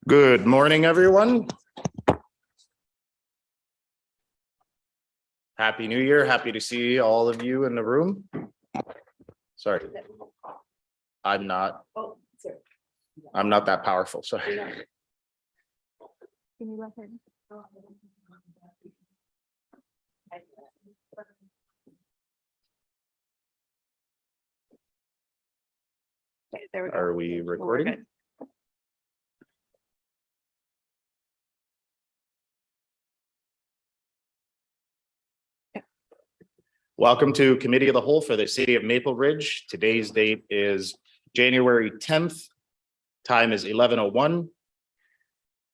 Good morning, everyone. Happy New Year. Happy to see all of you in the room. Sorry. I'm not that powerful. Sorry. Okay, there we go. Are we recording? Welcome to Committee of the Whole for the City of Maple Ridge. Today's date is January 10th. Time is 11:01. I'd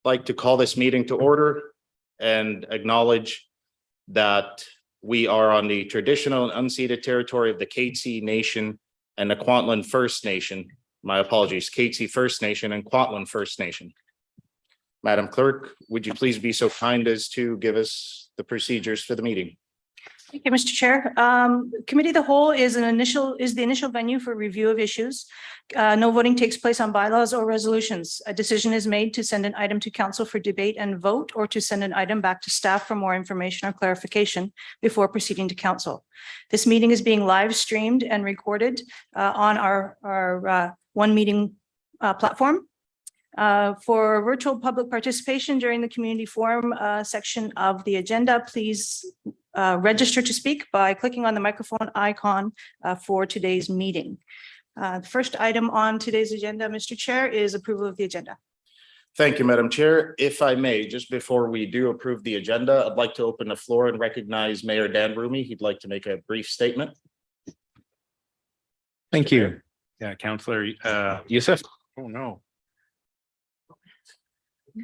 like to call this meeting to order and acknowledge that we are on the traditional and unceded territory of the Katzie Nation and the Kwantlen First Nation. My apologies, Katzie First Nation and Kwantlen First Nation. Madam Clerk, would you please be so kind as to give us the procedures for the meeting? Thank you, Mr. Chair. Committee of the Whole is the initial venue for review of issues. No voting takes place on bylaws or resolutions. A decision is made to send an item to council for debate and vote, or to send an item back to staff for more information or clarification before proceeding to council. This meeting is being live streamed and recorded on our One Meeting platform. For virtual public participation during the community forum section of the agenda, please register to speak by clicking on the microphone icon for today's meeting. The first item on today's agenda, Mr. Chair, is approval of the agenda. Thank you, Madam Chair. If I may, just before we do approve the agenda, I'd like to open the floor and recognize Mayor Dan Rumi. He'd like to make a brief statement. Thank you. Yeah, Councillor Youssef. Oh, no.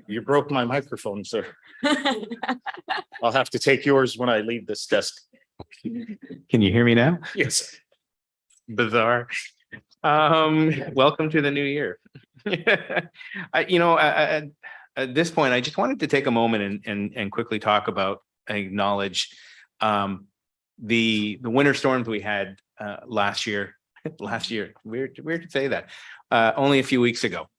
You broke my microphone, sir. I'll have to take yours when I leave this desk. Can you hear me now? Yes. Bizarre. Welcome to the new year. At this point, I just wanted to take a moment and quickly talk about and acknowledge the winter storms we had last year. Weird to say that. Only a few weeks ago.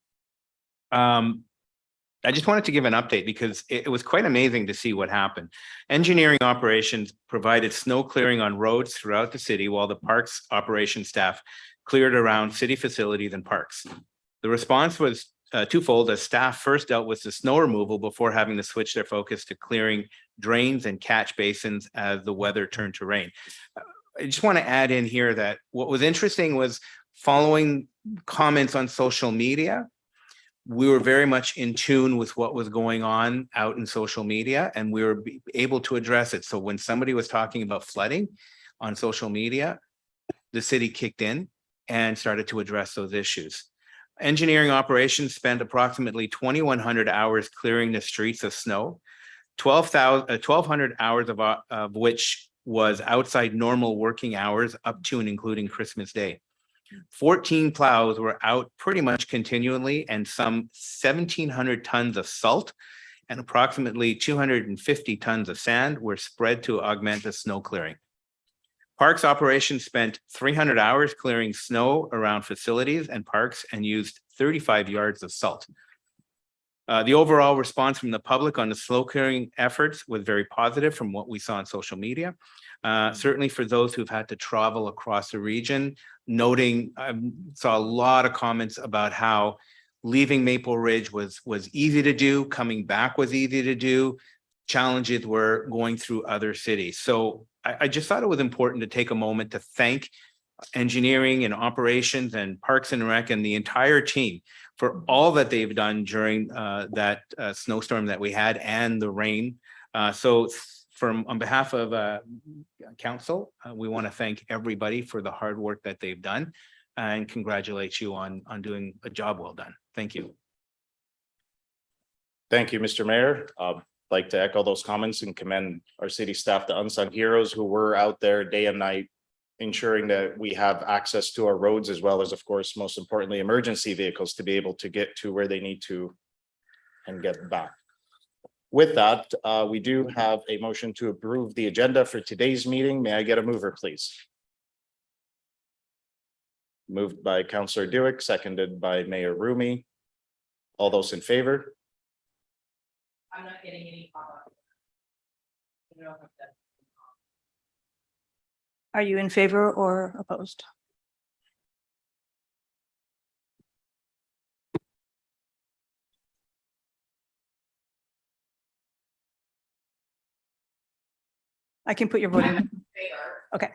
I just wanted to give an update because it was quite amazing to see what happened. Engineering operations provided snow clearing on roads throughout the city, while the parks operations staff cleared around city facilities and parks. The response was twofold, as staff first dealt with the snow removal before having to switch their focus to clearing drains and catch basins as the weather turned to rain. I just want to add in here that what was interesting was, following comments on social media, we were very much in tune with what was going on out in social media, and we were able to address it. So when somebody was talking about flooding on social media, the city kicked in and started to address those issues. Engineering operations spent approximately 2,100 hours clearing the streets of snow, 1,200 hours of which was outside normal working hours up to and including Christmas Day. 14 plows were out pretty much continually, and some 1,700 tons of salt and approximately 250 tons of sand were spread to augment the snow clearing. Parks operations spent 300 hours clearing snow around facilities and parks and used 35 yards of salt. The overall response from the public on the snow clearing efforts was very positive from what we saw on social media. Certainly for those who've had to travel across the region, noting, I saw a lot of comments about how leaving Maple Ridge was easy to do, coming back was easy to do, challenges were going through other cities. So I just thought it was important to take a moment to thank engineering and operations and Parks and Rec and the entire team for all that they've done during that snowstorm that we had and the rain. So on behalf of council, we want to thank everybody for the hard work that they've done and congratulate you on doing a job well done. Thank you. Thank you, Mr. Mayor. I'd like to echo those comments and commend our city staff, the unsung heroes who were out there day and night ensuring that we have access to our roads as well as, of course, most importantly, emergency vehicles to be able to get to where they need to and get back. With that, we do have a motion to approve the agenda for today's meeting. May I get a mover, please? Moved by Councillor Dewick, seconded by Mayor Rumi. All those in favor? I'm not getting any pop-up. I don't know if that's- Are you in favor or opposed? I can put your vote in. Favor. Okay.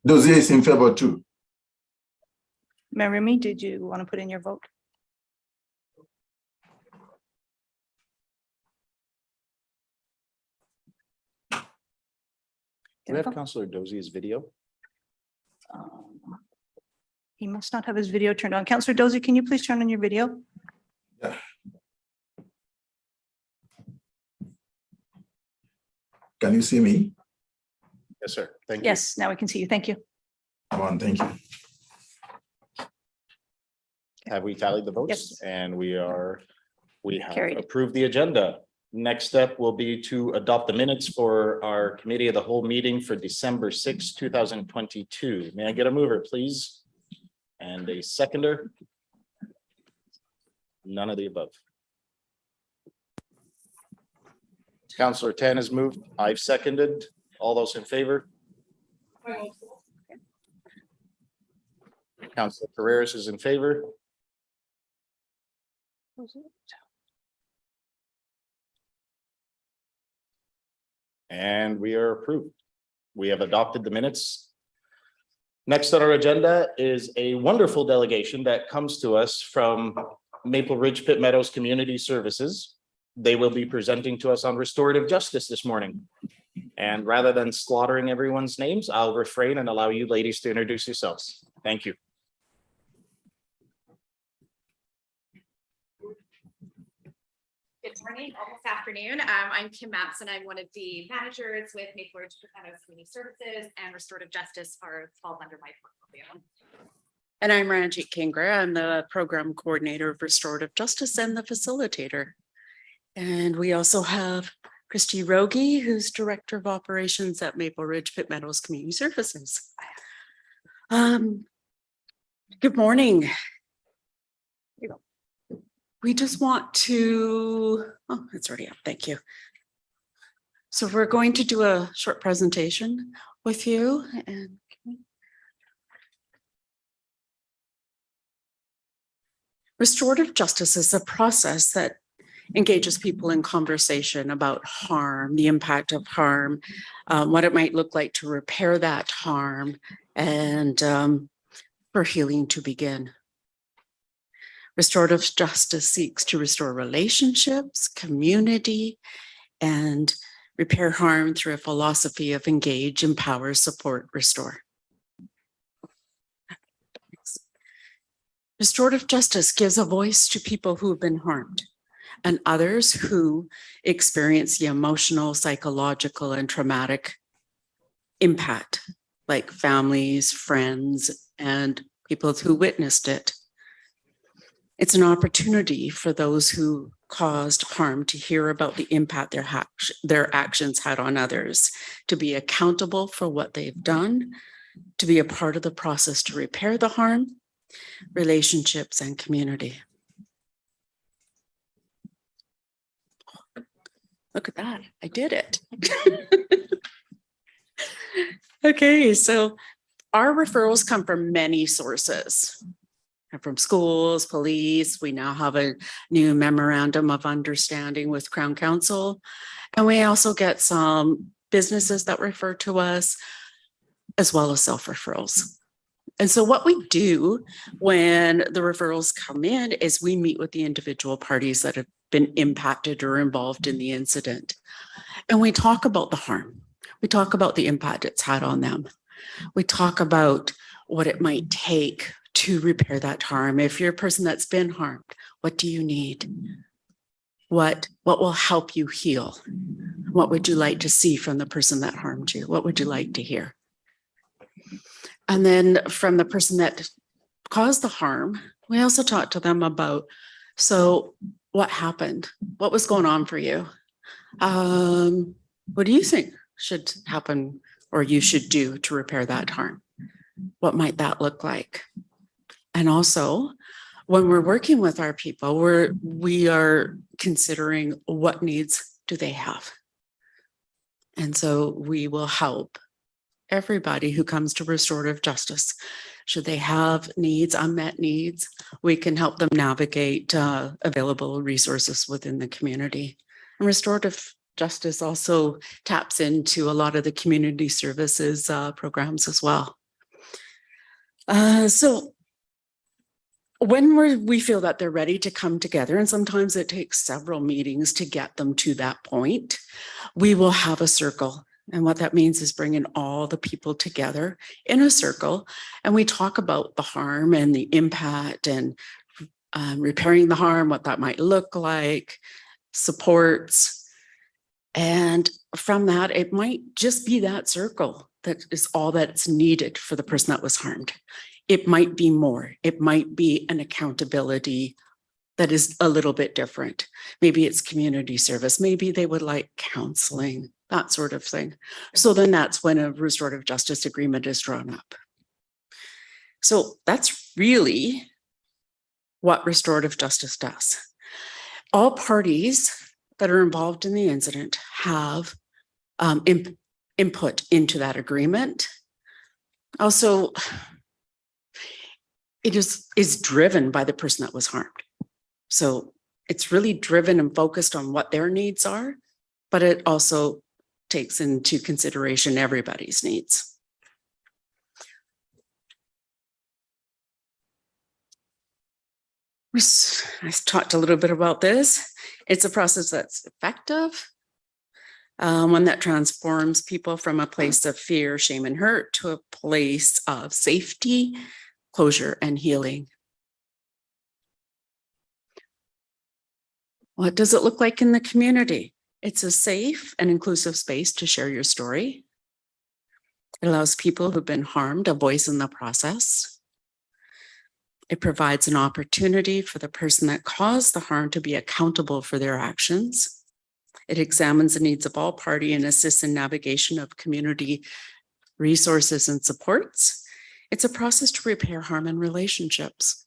Dozier is in favor too. Mayor Remy, did you want to put in your vote? Do we have Councillor Dozier's video? He must not have his video turned on. Councillor Dozie, can you please turn on your video? Can you see me? Yes, sir. Thank you. Yes, now we can see you. Thank you. Come on, thank you. Have we tallied the votes? Yes. And we have Carried. approved the agenda. Next step will be to adopt the minutes for our committee of the whole meeting for December 6, 2022. May I get a mover, please? And a seconder? None of the above. Councillor Tan has moved. I've seconded. All those in favor? Councillor Carreras is in favor. And we are approved. We have adopted the minutes. Next on our agenda is a wonderful delegation that comes to us from Maple Ridge Pitt Meadows Community Services. They will be presenting to us on restorative justice this morning. And rather than slaughtering everyone's names, I'll refrain and allow you ladies to introduce yourselves. Thank you. Good morning, almost afternoon. I'm Kim Matson. I'm one of the managers with Maple Ridge Pitt Community Services, and restorative justice falls under my portfolio. And I'm Ranjit Kingra. I'm the program coordinator of restorative justice and the facilitator. And we also have Christy Rogie, who's director of operations at Maple Ridge Pitt Meadows Community Services. Good morning. We just want to, oh, it's already up. Thank you. So we're going to do a short presentation with you, and restorative justice is a process that engages people in conversation about harm, the impact of harm, what it might look like to repair that harm, and for healing to begin. Restorative justice seeks to restore relationships, community, and repair harm through a philosophy of engage, empower, support, restore. Restorative justice gives a voice to people who have been harmed and others who experience the emotional, psychological, and traumatic impact, like families, friends, and people who witnessed it. It's an opportunity for those who caused harm to hear about the impact their actions had on others, to be accountable for what they've done, to be a part of the process to repair the harm, relationships, and community. Look at that, I did it. Okay, so our referrals come from many sources. From schools, police. We now have a new memorandum of understanding with Crown Council. And we also get some businesses that refer to us, as well as self-referrals. And so what we do when the referrals come in is we meet with the individual parties that have been impacted or involved in the incident. And we talk about the harm. We talk about the impact it's had on them. We talk about what it might take to repair that harm. If you're a person that's been harmed, what do you need? What will help you heal? What would you like to see from the person that harmed you? What would you like to hear? And then from the person that caused the harm, we also talked to them about, so what happened? What was going on for you? What do you think should happen or you should do to repair that harm? What might that look like? And also, when we're working with our people, we are considering what needs do they have. And so we will help everybody who comes to restorative justice. Should they have needs, unmet needs, we can help them navigate available resources within the community. And restorative justice also taps into a lot of the community services programs as well. So when we feel that they're ready to come together, and sometimes it takes several meetings to get them to that point, we will have a circle. And what that means is bringing all the people together in a circle, and we talk about the harm and the impact and repairing the harm, what that might look like, supports. And from that, it might just be that circle that is all that's needed for the person that was harmed. It might be more. It might be an accountability that is a little bit different. Maybe it's community service. Maybe they would like counseling, that sort of thing. So then that's when a restorative justice agreement is drawn up. So that's really what restorative justice does. All parties that are involved in the incident have input into that agreement. Also, it is driven by the person that was harmed. So it's really driven and focused on what their needs are, but it also takes into consideration everybody's needs. I talked a little bit about this. It's a process that's effective, one that transforms people from a place of fear, shame, and hurt to a place of safety, closure, and healing. What does it look like in the community? It's a safe and inclusive space to share your story. It allows people who've been harmed a voice in the process. It provides an opportunity for the person that caused the harm to be accountable for their actions. It examines the needs of all parties and assists in navigation of community resources and supports. It's a process to repair harm in relationships.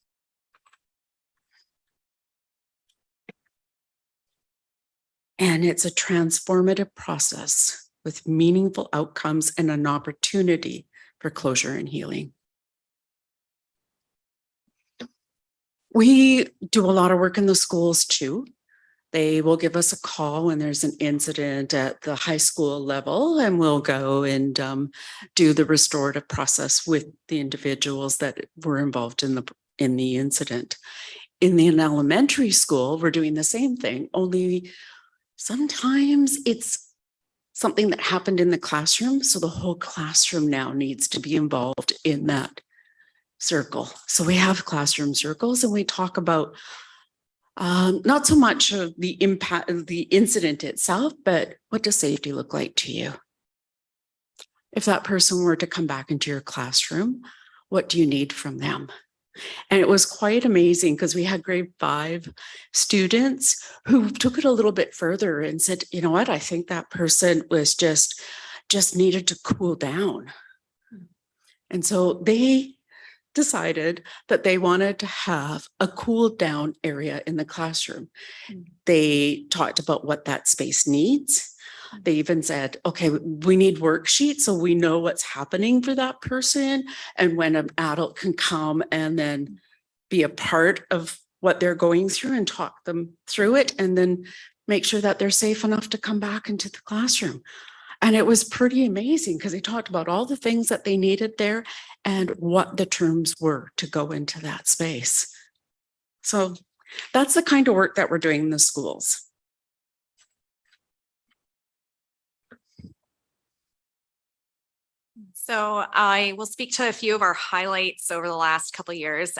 And it's a transformative process with meaningful outcomes and an opportunity for closure and healing. We do a lot of work in the schools too. They will give us a call when there's an incident at the high school level, and we'll go and do the restorative process with the individuals that were involved in the incident. In the elementary school, we're doing the same thing, only sometimes it's something that happened in the classroom. So the whole classroom now needs to be involved in that circle. So we have classroom circles and we talk about not so much of the impact of the incident itself, but what does safety look like to you? If that person were to come back into your classroom, what do you need from them? And it was quite amazing because we had grade 5 students who took it a little bit further and said, you know what, I think that person was just needed to cool down. And so they decided that they wanted to have a cool down area in the classroom. They talked about what that space needs. They even said, okay, we need worksheets so we know what's happening for that person and when an adult can come and then be a part of what they're going through and talk them through it and then make sure that they're safe enough to come back into the classroom. And it was pretty amazing because they talked about all the things that they needed there and what the terms were to go into that space. So that's the kind of work that we're doing in the schools. So I will speak to a few of our highlights over the last couple of years.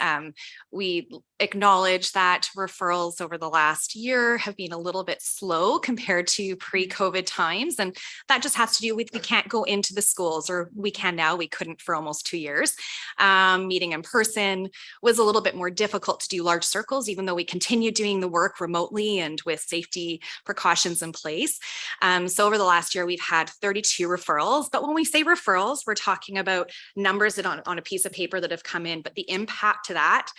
We acknowledge that referrals over the last year have been a little bit slow compared to pre-COVID times. And that just has to do with we can't go into the schools, or we can now, we couldn't for almost 2 years. Meeting in person was a little bit more difficult to do large circles, even though we continue doing the work remotely and with safety precautions in place. So over the last year, we've had 32 referrals. But when we say referrals, we're talking about numbers that on a piece of paper that have come in, but the impact to that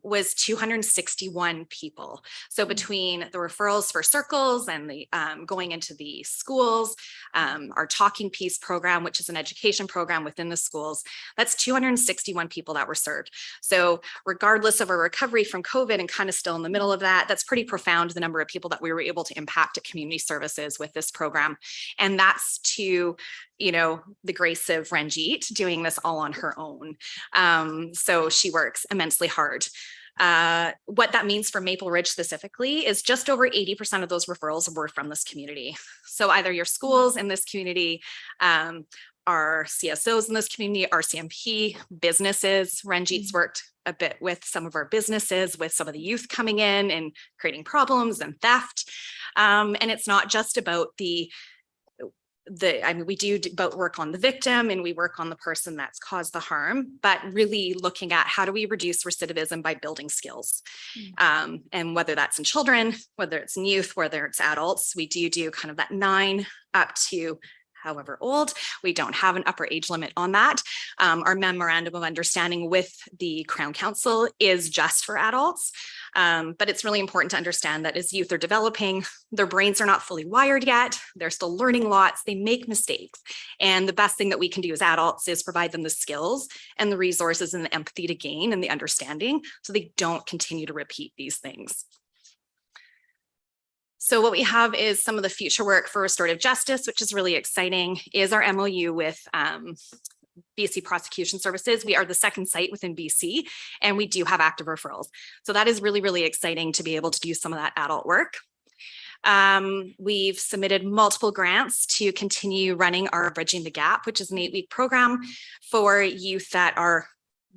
was 261 people. So between the referrals for circles and the going into the schools, our Talking Peace program, which is an education program within the schools, that's 261 people that were served. So regardless of our recovery from COVID and kind of still in the middle of that, that's pretty profound, the number of people that we were able to impact at community services with this program. And that's to, you know, the grace of Ranjit doing this all on her own. So she works immensely hard. What that means for Maple Ridge specifically is just over 80% of those referrals were from this community. So either your schools in this community, our CSOs in this community, RCMP, businesses. Ranjit's worked a bit with some of our businesses, with some of the youth coming in and creating problems and theft. And it's not just about I mean, we do both work on the victim and we work on the person that's caused the harm, but really looking at how do we reduce recidivism by building skills. And whether that's in children, whether it's in youth, whether it's adults, we do kind of that 9 up to however old. We don't have an upper age limit on that. Our memorandum of understanding with the Crown Council is just for adults. But it's really important to understand that as youth are developing, their brains are not fully wired yet. They're still learning lots. They make mistakes. And the best thing that we can do as adults is provide them the skills and the resources and the empathy to gain and the understanding so they don't continue to repeat these things. So what we have is some of the future work for restorative justice, which is really exciting, is our MOU with BC Prosecution Services. We are the second site within BC, and we do have active referrals. So that is really, really exciting to be able to do some of that adult work. We've submitted multiple grants to continue running our Bridging the Gap, which is an 8-week program for youth that are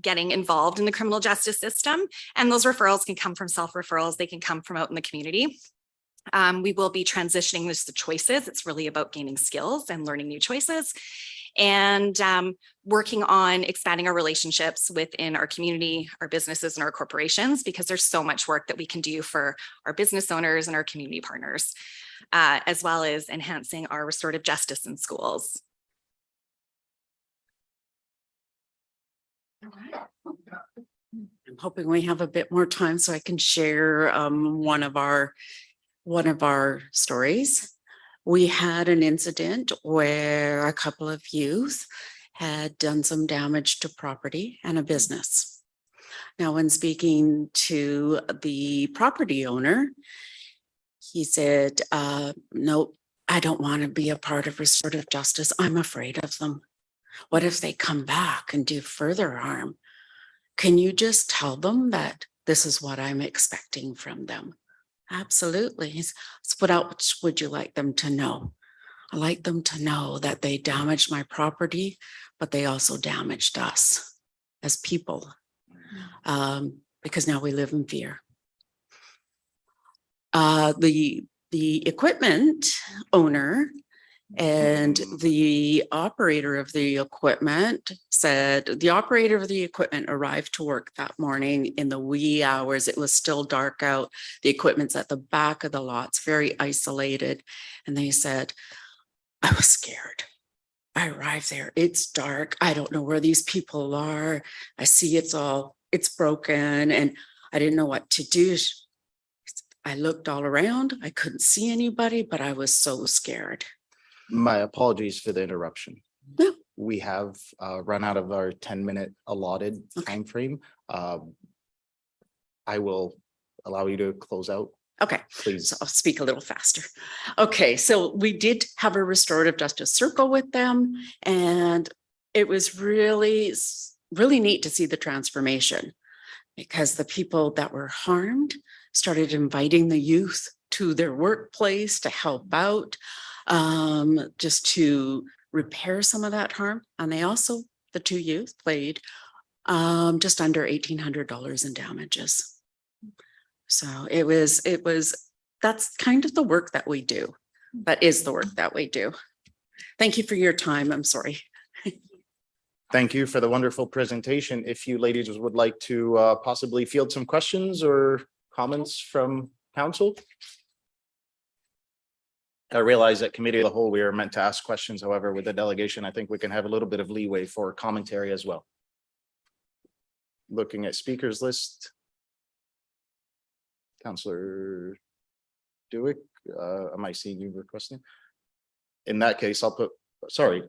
getting involved in the criminal justice system. And those referrals can come from self-referrals. They can come from out in the community. We will be transitioning this to choices. It's really about gaining skills and learning new choices, and working on expanding our relationships within our community, our businesses, and our corporations, because there's so much work that we can do for our business owners and our community partners, as well as enhancing our restorative justice in schools. I'm hoping we have a bit more time so I can share one of our stories. We had an incident where a couple of youth had done some damage to property and a business. Now, when speaking to the property owner, he said, no, I don't want to be a part of restorative justice. I'm afraid of them. What if they come back and do further harm? Can you just tell them that this is what I'm expecting from them? Absolutely. So what else would you like them to know? I like them to know that they damaged my property, but they also damaged us as people, because now we live in fear. The equipment owner and the operator of the equipment said the operator of the equipment arrived to work that morning in the wee hours. It was still dark out. The equipment's at the back of the lots, very isolated. And they said, I was scared. I arrived there. It's dark. I don't know where these people are. I see it's broken, and I didn't know what to do. I looked all around. I couldn't see anybody, but I was so scared. My apologies for the interruption. No. We have run out of our 10-minute allotted time frame. I will allow you to close out, Okay. please. So I'll speak a little faster. Okay, so we did have a restorative justice circle with them, and it was really, really neat to see the transformation, because the people that were harmed started inviting the youth to their workplace to help out, just to repair some of that harm. And they also, the two youth paid just under $1,800 in damages. So it was, that's kind of the work that we do. That is the work that we do. Thank you for your time. I'm sorry. Thank you for the wonderful presentation. If you ladies would like to possibly field some questions or comments from council. I realize that committee of the whole, we are meant to ask questions. However, with the delegation, I think we can have a little bit of leeway for commentary as well. Looking at speakers list. Councillor Dewick, am I seeing you requesting? In that case, I'll put, sorry,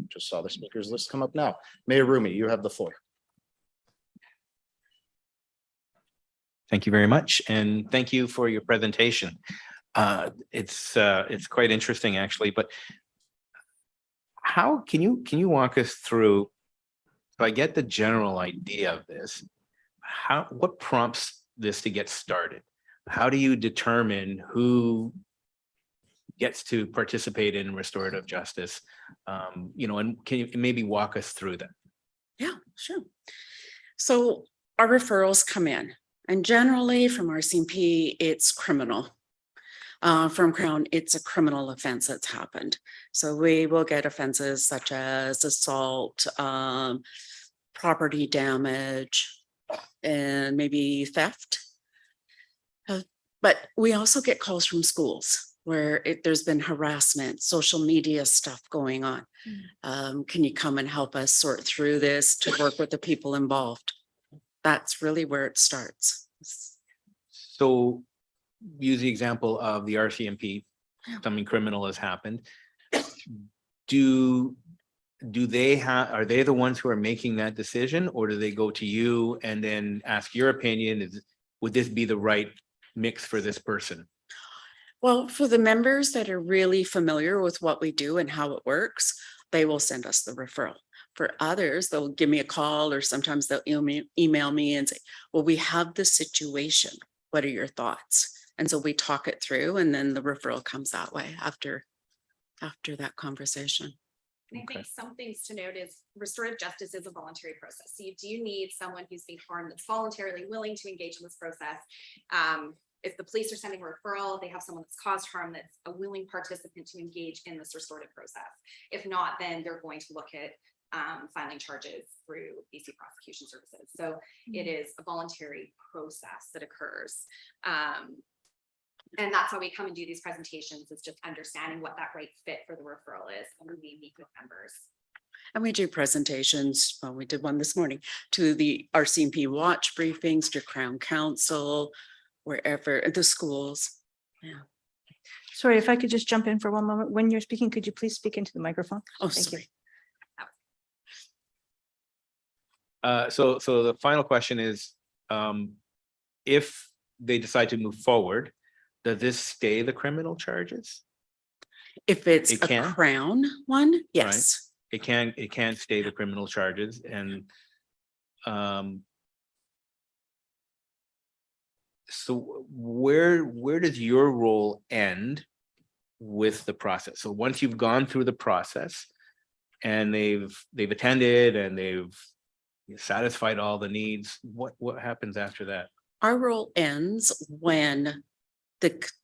just saw the speakers list come up now. Mayor Rumi, you have the floor. Thank you very much, and thank you for your presentation. It's quite interesting, actually, but how can you walk us through, so I get the general idea of this, what prompts this to get started? How do you determine who gets to participate in restorative justice? And can you maybe walk us through that? Yeah, sure. So our referrals come in, and generally from RCMP, it's criminal. From Crown, it's a criminal offense that's happened. So we will get offenses such as assault, property damage, and maybe theft. But we also get calls from schools where there's been harassment, social media stuff going on. Can you come and help us sort through this to work with the people involved? That's really where it starts. So use the example of the RCMP, something criminal has happened. Are they the ones who are making that decision, or do they go to you and then ask your opinion? Would this be the right mix for this person? Well, for the members that are really familiar with what we do and how it works, they will send us the referral. For others, they'll give me a call, or sometimes they'll email me and say, well, we have this situation. What are your thoughts? And so we talk it through, and then the referral comes that way after that conversation. And I think some things to note is restorative justice is a voluntary process. So you do need someone who's been harmed that's voluntarily willing to engage in this process. If the police are sending a referral, they have someone that's caused harm that's a willing participant to engage in this restorative process. If not, then they're going to look at filing charges through BC Prosecution Services. So it is a voluntary process that occurs. And that's why we come and do these presentations, is just understanding what that right fit for the referral is when we meet with members. And we do presentations, well, we did one this morning, to the RCMP watch briefings, to Crown Council, wherever, the schools. Yeah. Sorry, if I could just jump in for one moment. When you're speaking, could you please speak into the microphone? Oh, Thank you. sorry. So the final question is, if they decide to move forward, does this stay the criminal charges? If it's It a can? Crown one, yes. It can stay the criminal charges, and so where does your role end with the process? So once you've gone through the process and they've attended and they've satisfied all the needs, what happens after that? Our role ends when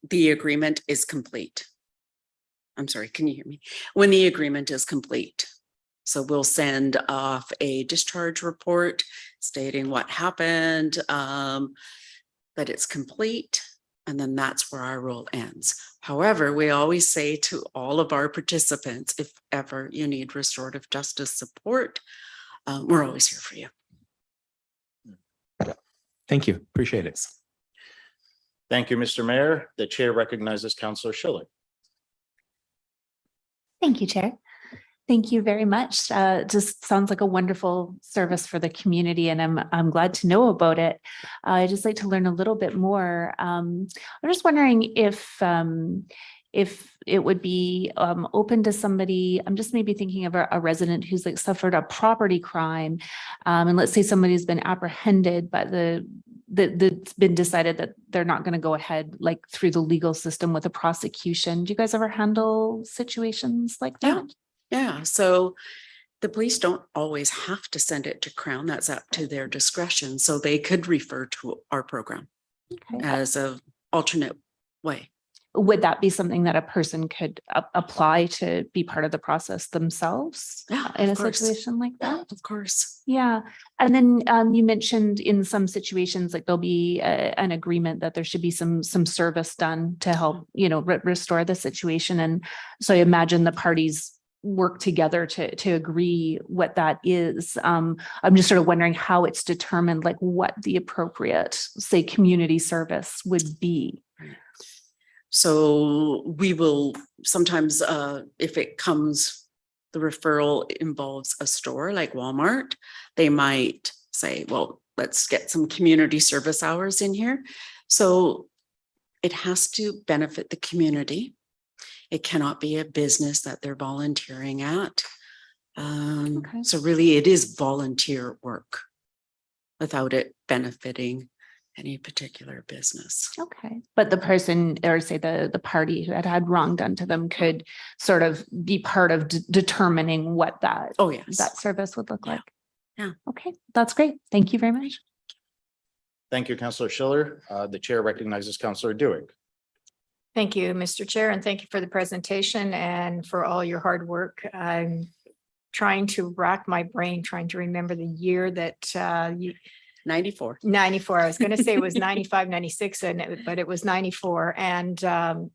the agreement is complete. I'm sorry, can you hear me? When the agreement is complete. So we'll send off a discharge report stating what happened, that it's complete, and then that's where our role ends. However, we always say to all of our participants, if ever you need restorative justice support, we're always here for you. Thank you. Appreciate it. Thank you, Mr. Mayor. The chair recognizes Councillor Schiller. Thank you, Chair. Thank you very much. Just sounds like a wonderful service for the community, and I'm glad to know about it. I'd just like to learn a little bit more. I'm just wondering if it would be open to somebody. I'm just maybe thinking of a resident who's like suffered a property crime, and let's say somebody's been apprehended, but that's been decided that they're not going to go ahead like through the legal system with a prosecution. Do you guys ever handle situations like that? Yeah, so the police don't always have to send it to Crown. That's up to their discretion. So they could refer to our program Okay. as a alternate way. Would that be something that a person could apply to be part of the process themselves? Yeah, In a of course. situation like that? Of course. Yeah. And then you mentioned in some situations, like there'll be an agreement that there should be some service done to help, restore the situation. And so I imagine the parties work together to agree what that is. I'm just sort of wondering how it's determined, like what the appropriate, say, community service would be. So we will sometimes, if it comes, the referral involves a store like Walmart, they might say, well, let's get some community service hours in here. So it has to benefit the community. It cannot be a business that they're volunteering at. Okay. So really it is volunteer work without it benefiting any particular business. Okay. But the person, or say the party who had wrong done to them could sort of be part of determining what that, Oh, yes. that service would look Yeah. like. Yeah. Okay, that's great. Thank you very much. Thank you, Councillor Schiller. The chair recognizes Councillor Dewitt. Thank you, Mr. Chair, and thank you for the presentation and for all your hard work. I'm trying to rack my brain, trying to remember the year that 94. 94. I was going to say it was 95, 96, but it was 94. And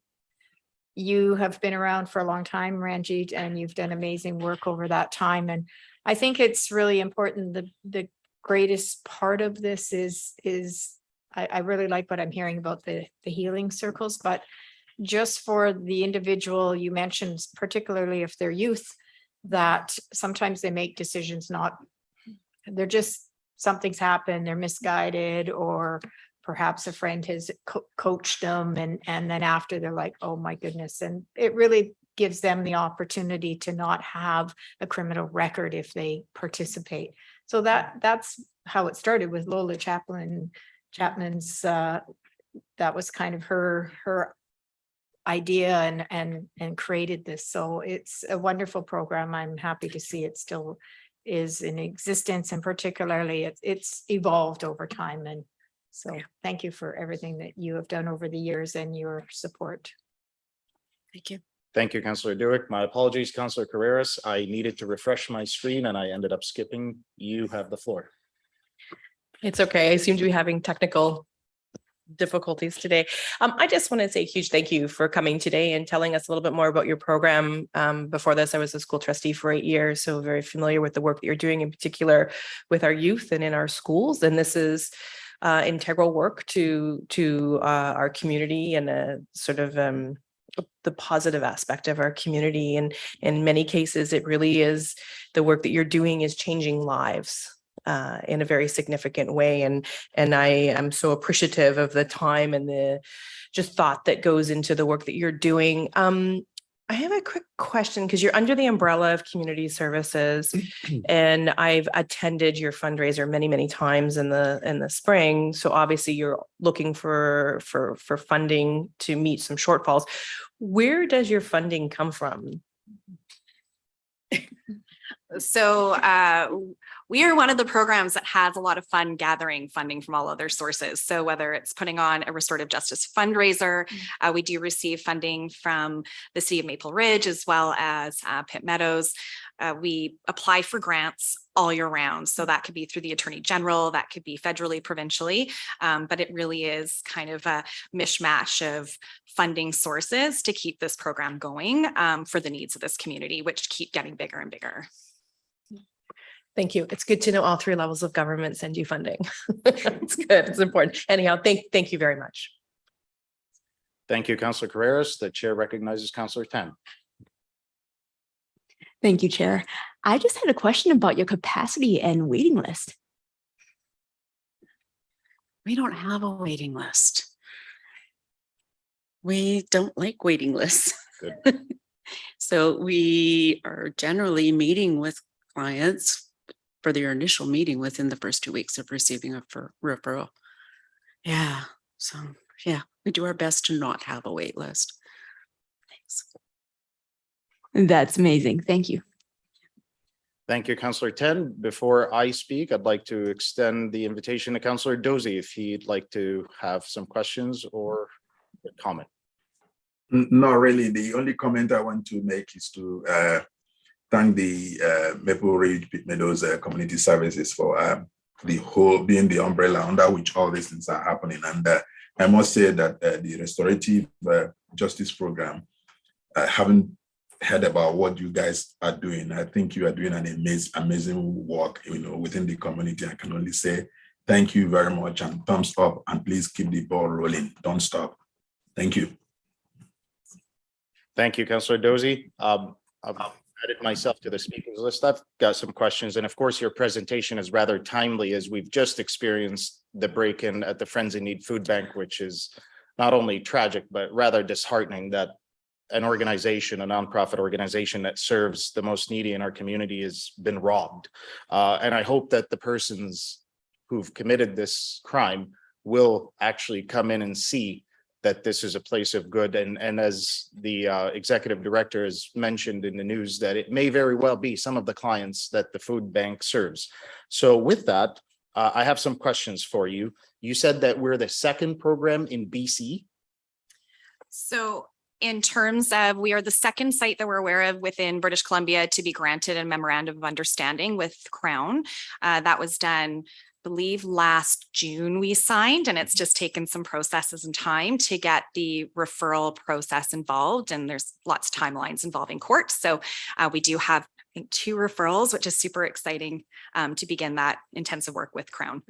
you have been around for a long time, Ranjit, and you've done amazing work over that time. And I think it's really important. The greatest part of this is I really like what I'm hearing about the healing circles, but just for the individual, you mentioned, particularly if they're youth, that sometimes they make decisions they're just, something's happened, they're misguided, or perhaps a friend has coached them and then after they're like, oh my goodness. And it really gives them the opportunity to not have a criminal record if they participate. So that's how it started with Lola Chapman's, that was kind of her idea and created this. So it's a wonderful program. I'm happy to see it still is in existence, and particularly it's evolved over time. And so thank you for everything that you have done over the years and your support. Thank you. Thank you, Councillor Dewitt. My apologies, Councillor Carreras. I needed to refresh my screen and I ended up skipping. You have the floor. It's okay. I seem to be having technical difficulties today. I just want to say a huge thank you for coming today and telling us a little bit more about your program. Before this, I was a school trustee for 8 years, so very familiar with the work that you're doing, in particular with our youth and in our schools. And this is integral work to our community and a sort of the positive aspect of our community. And in many cases, it really is the work that you're doing is changing lives in a very significant way. And I am so appreciative of the time and the just thought that goes into the work that you're doing. I have a quick question because you're under the umbrella of community services, and I've attended your fundraiser many, many times in the spring. So obviously you're looking for funding to meet some shortfalls. Where does your funding come from? So we are one of the programs that has a lot of fun gathering funding from all other sources. So whether it's putting on a restorative justice fundraiser, we do receive funding from the city of Maple Ridge as well as Pitt Meadows. We apply for grants all year round. So that could be through the Attorney General, that could be federally, provincially, but it really is kind of a mishmash of funding sources to keep this program going for the needs of this community, which keep getting bigger and bigger. Thank you. It's good to know all three levels of government send you funding. It's good. It's important. Anyhow, thank you very much. Thank you, Councillor Carreras. The chair recognizes Councillor Tan. Thank you, Chair. I just had a question about your capacity and waiting list. We don't have a waiting list. We don't like waiting lists. Good. So we are generally meeting with clients for their initial meeting within the first 2 weeks of receiving a referral. Yeah, so yeah, we do our best to not have a wait list. Thanks. That's amazing. Thank you. Thank you, Councillor Ten. Before I speak, I'd like to extend the invitation to Councillor Dozy if he'd like to have some questions or a comment. Not really. The only comment I want to make is to thank the Maple Ridge Pit Meadows Community Services for the whole being the umbrella under which all these things are happening. And I must say that the restorative justice program, I haven't heard about what you guys are doing. I think you are doing an amazing work, within the community. I can only say thank you very much and thumbs up, and please keep the ball rolling. Don't stop. Thank you. Thank you, Councillor Dozy. I've added myself to the speakers list. I've got some questions. And of course, your presentation is rather timely as we've just experienced the break-in at the Friends in Need Food Bank, which is not only tragic, but rather disheartening that an organization, a nonprofit organization that serves the most needy in our community has been robbed. And I hope that the persons who've committed this crime will actually come in and see that this is a place of good. And as the executive director has mentioned in the news, that it may very well be some of the clients that the food bank serves. So with that, I have some questions for you. You said that we're the second program in BC. So in terms of, we are the second site that we're aware of within British Columbia to be granted a memorandum of understanding with Crown. That was done, I believe, last June we signed, and it's just taken some processes and time to get the referral process involved. And there's lots of timelines involving court. So we do have, I think, 2 referrals, which is super exciting to begin that intensive work with Crown.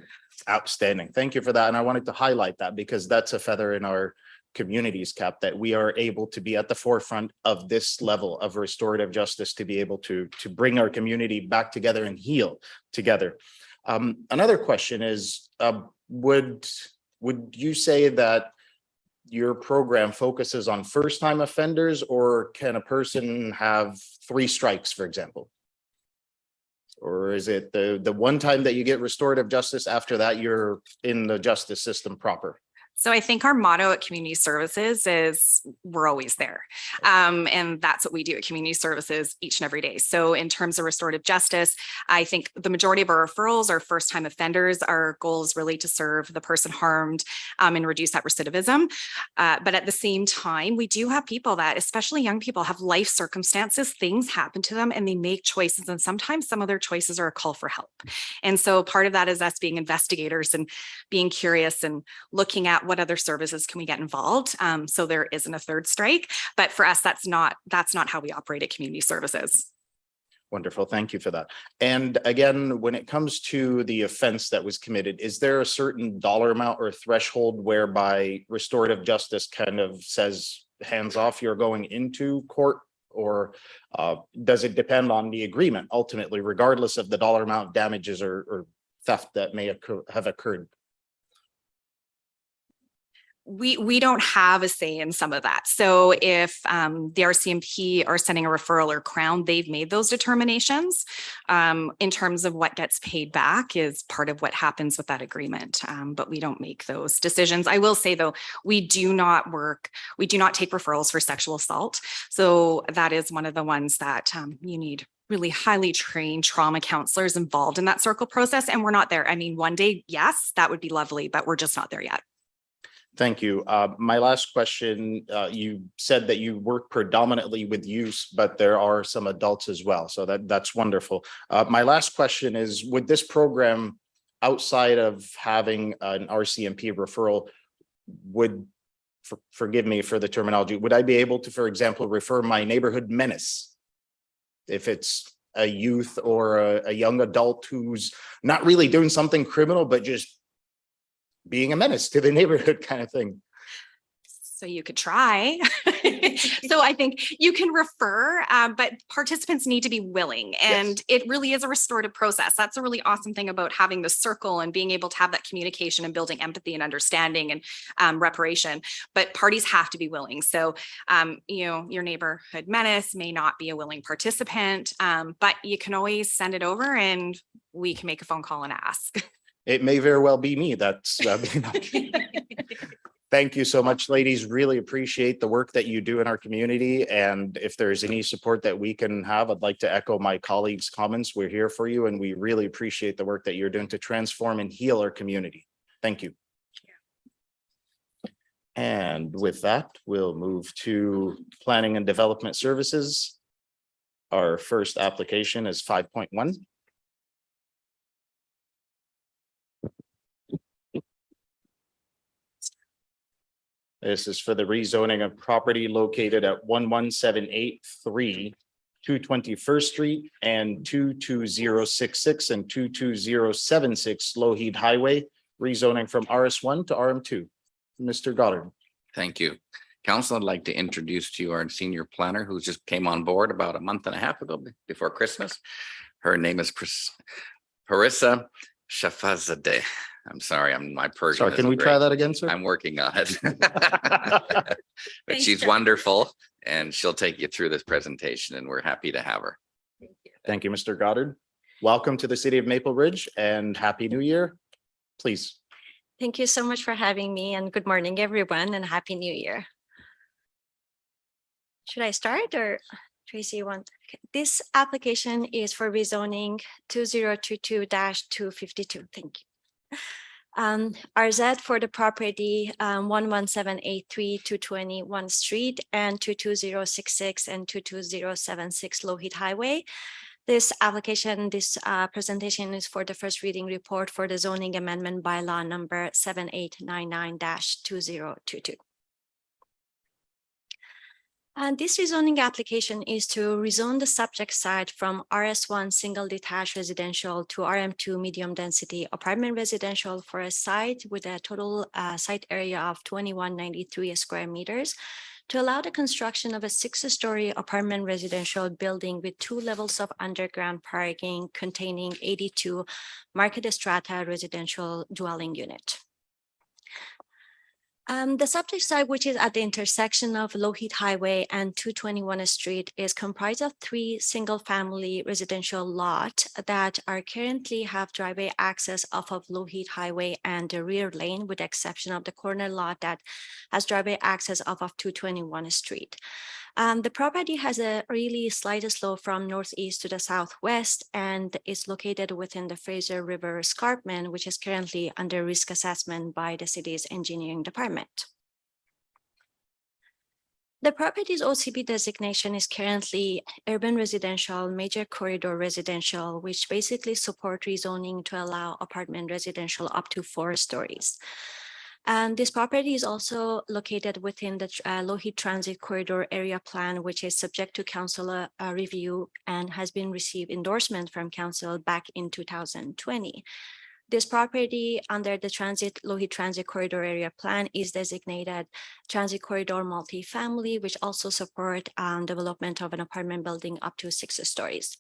Outstanding. Thank you for that. And I wanted to highlight that because that's a feather in our community's cap, that we are able to be at the forefront of this level of restorative justice, to be able to bring our community back together and heal together. Another question is, would you say that your program focuses on first-time offenders, or can a person have 3 strikes, for example? Or is it the one time that you get restorative justice, after that you're in the justice system proper? So I think our motto at Community Services is we're always there. And that's what we do at Community Services each and every day. So in terms of restorative justice, I think the majority of our referrals are first-time offenders. Our goal is really to serve the person harmed and reduce that recidivism. But at the same time, we do have people that, especially young people, have life circumstances, things happen to them, and they make choices. And sometimes some of their choices are a call for help. And so part of that is us being investigators and being curious and looking at what other services can we get involved. So there isn't a 3rd strike, but for us, that's not how we operate at Community Services. Wonderful. Thank you for that. And again, when it comes to the offense that was committed, is there a certain dollar amount or threshold whereby restorative justice kind of says, hands off, you're going into court? Or does it depend on the agreement ultimately, regardless of the dollar amount, damages or theft that may have occurred? We don't have a say in some of that. So if the RCMP are sending a referral or Crown, they've made those determinations. In terms of what gets paid back is part of what happens with that agreement. But we don't make those decisions. I will say though, we do not take referrals for sexual assault. So that is one of the ones that you need really highly trained trauma counselors involved in that circle process. And we're not there. I mean, one day, yes, that would be lovely, but we're just not there yet. Thank you. My last question, you said that you work predominantly with youth, but there are some adults as well. So that's wonderful. My last question is, would this program, outside of having an RCMP referral, forgive me for the terminology, would I be able to, for example, refer my neighborhood menace? If it's a youth or a young adult who's not really doing something criminal, but just being a menace to the neighborhood kind of thing. So you could try. So I think you can refer, but participants need to be willing. And It really is a restorative process. That's a really awesome thing about having the circle and being able to have that communication and building empathy and understanding and reparation. But parties have to be willing. So, your neighborhood menace may not be a willing participant, but you can always send it over and we can make a phone call and ask. It may very well be me. Thank Thank you so much, ladies. Really appreciate the work that you do in our community. And if there's any support that we can have, I'd like to echo my colleagues' comments. We're here for you and we really appreciate the work that you're doing to transform and heal our community. Thank you. And with that, we'll move to Planning and Development Services. Our first application is 5.1. This is for the rezoning of property located at 11783 221st Street and 22066 and 22076 Lougheed Highway, rezoning from RS1 to RM2. Mr. Goddard. Thank you. Council, I'd like to introduce to you our senior planner who just came on board about a month and a half ago before Christmas. Her name is Parissa Shafazadeh. I'm sorry, my Persian. Sorry, can we try that again, sir? I'm working on it. But she's wonderful and she'll take you through this presentation and we're happy to have her. Thank you, Mr. Goddard. Welcome to the city of Maple Ridge and Happy New Year. Please. Thank you so much for having me and good morning, everyone, and Happy New Year. Should I start or Tracy, you want? Okay. This application is for rezoning 2022-252. Thank you. RZ for the property 11783 221 Street and 22066 and 22076 Lougheed Highway. This application, this presentation is for the first reading report for the zoning amendment bylaw number 7899-2022. And this rezoning application is to rezone the subject site from RS1 single detached residential to RM2 medium density apartment residential for a site with a total site area of 2193 square meters to allow the construction of a 6-story apartment residential building with 2 levels of underground parking containing 82 market strata residential dwelling unit. The subject site, which is at the intersection of Lougheed Highway and 221 Street, is comprised of 3 single-family residential lots that are currently have driveway access off of Lougheed Highway and the rear lane, with the exception of the corner lot that has driveway access off of 221 Street. The property has a really slight slope from northeast to the southwest and is located within the Fraser River Escarpment, which is currently under risk assessment by the city's engineering department. The property's OCP designation is currently urban residential, major corridor residential, which basically support rezoning to allow apartment residential up to 4 stories. And this property is also located within the Lougheed Transit Corridor Area Plan, which is subject to council review and has been received endorsement from council back in 2020. This property under the Lougheed Transit Corridor Area Plan is designated Transit Corridor Multifamily, which also support development of an apartment building up to 6 stories.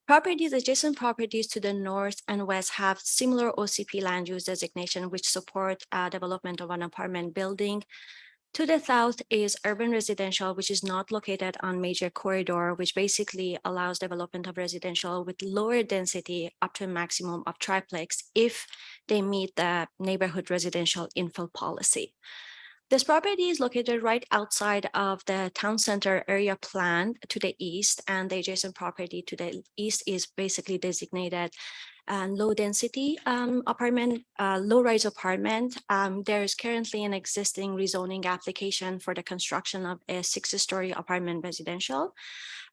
Adjacent properties to the north and west have similar OCP land use designation, which support development of an apartment building. To the south is urban residential, which is not located on major corridor, which basically allows development of residential with lower density up to a maximum of triplex if they meet the neighborhood residential infill policy. This property is located right outside of the town center area plan to the east, and the adjacent property to the east is basically designated low density apartment, low rise apartment. There is currently an existing rezoning application for the construction of a 6-story apartment residential.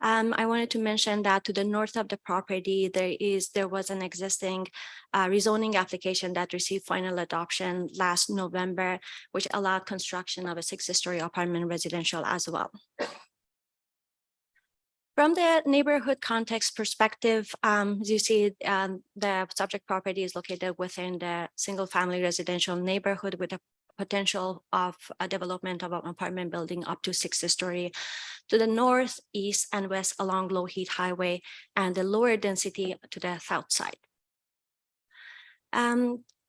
I wanted to mention that to the north of the property, there was an existing rezoning application that received final adoption last November, which allowed construction of a 6-story apartment residential as well. From the neighborhood context perspective, as you see, the subject property is located within the single-family residential neighborhood with a potential of a development of an apartment building up to 6-story to the north, east, and west along Lougheed Highway, and the lower density to the south side.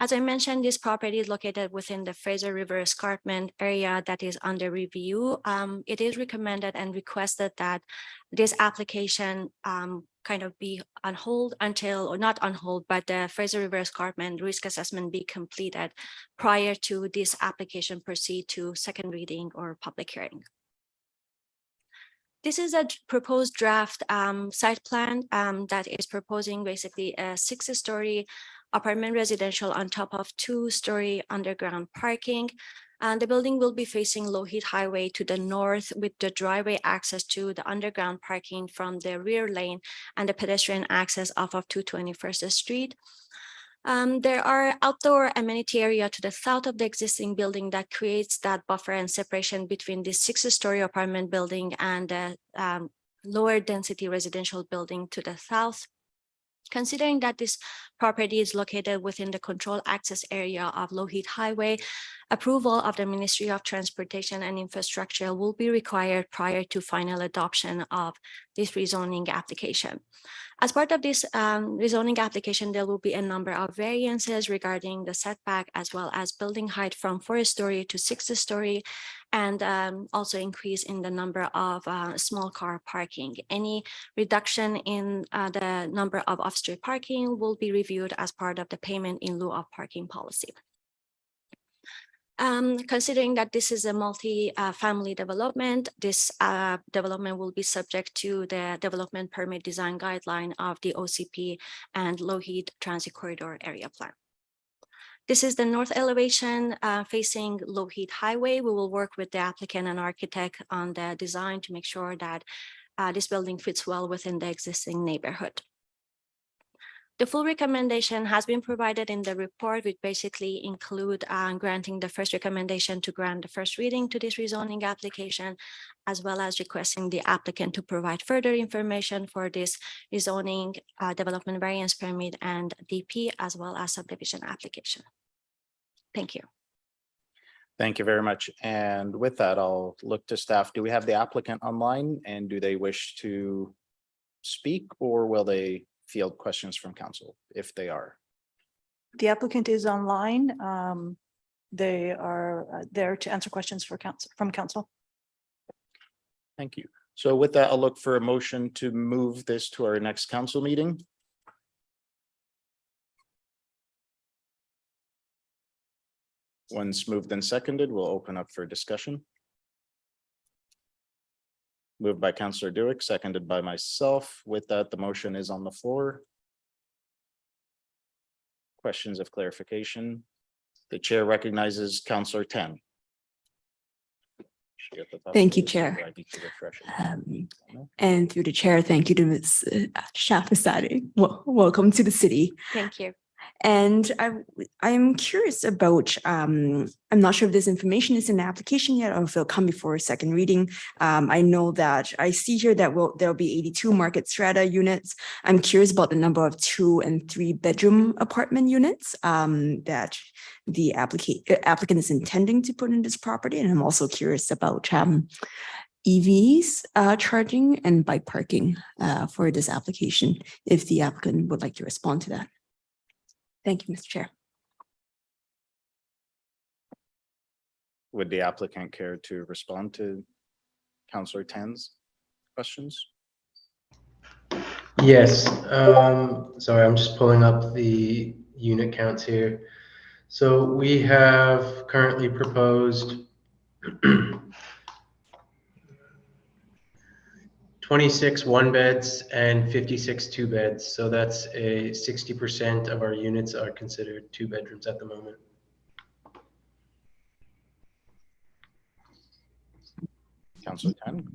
As I mentioned, this property is located within the Fraser River Escarpment area that is under review. It is recommended and requested that this application kind of be on hold until, or not on hold, but the Fraser River Escarpment risk assessment be completed prior to this application proceed to second reading or public hearing. This is a proposed draft site plan that is proposing basically a 6-story apartment residential on top of 2-story underground parking. And the building will be facing Lougheed Highway to the north with the driveway access to the underground parking from the rear lane and the pedestrian access off of 221st Street. There are outdoor amenity area to the south of the existing building that creates that buffer and separation between the 6-story apartment building and the lower density residential building to the south. Considering that this property is located within the control access area of Lougheed Highway, approval of the Ministry of Transportation and Infrastructure will be required prior to final adoption of this rezoning application. As part of this rezoning application, there will be a number of variances regarding the setback as well as building height from 4-story to 6-story, and also increase in the number of small car parking. Any reduction in the number of off-street parking will be reviewed as part of the payment in lieu of parking policy. Considering that this is a multi-family development, this development will be subject to the development permit design guideline of the OCP and Lougheed Transit Corridor Area Plan. This is the north elevation facing Lougheed Highway. We will work with the applicant and architect on the design to make sure that this building fits well within the existing neighborhood. The full recommendation has been provided in the report, which basically include granting the first recommendation to grant the first reading to this rezoning application, as well as requesting the applicant to provide further information for this rezoning development variance permit and DP, as well as subdivision application. Thank you. Thank you very much. And with that, I'll look to staff. Do we have the applicant online, and do they wish to speak, or will they field questions from council if they are? The applicant is online. They are there to answer questions for from council. Thank you. So with that, I'll look for a motion to move this to our next council meeting. Once moved and seconded, we'll open up for discussion. Moved by Councillor Dewick, seconded by myself. With that, the motion is on the floor. Questions of clarification? The chair recognizes Councillor Tan. Thank you, Chair. And through the chair, thank you to Ms. Shafasadi. Welcome to the city. Thank you. And I'm curious about, I'm not sure if this information is in the application yet or if it'll come before a second reading. I know that I see here that there'll be 82 market strata units. I'm curious about the number of 2 and 3 bedroom apartment units that the applicant is intending to put in this property. And I'm also curious about EVs charging and bike parking for this application, if the applicant would like to respond to that. Thank you, Mr. Chair. Would the applicant care to respond to Councillor Tan's questions? Yes. Sorry, I'm just pulling up the unit counts here. So we have currently proposed 26 1-beds and 56 2-beds. So that's a 60% of our units are considered 2 bedrooms at the moment. Councillor Tan?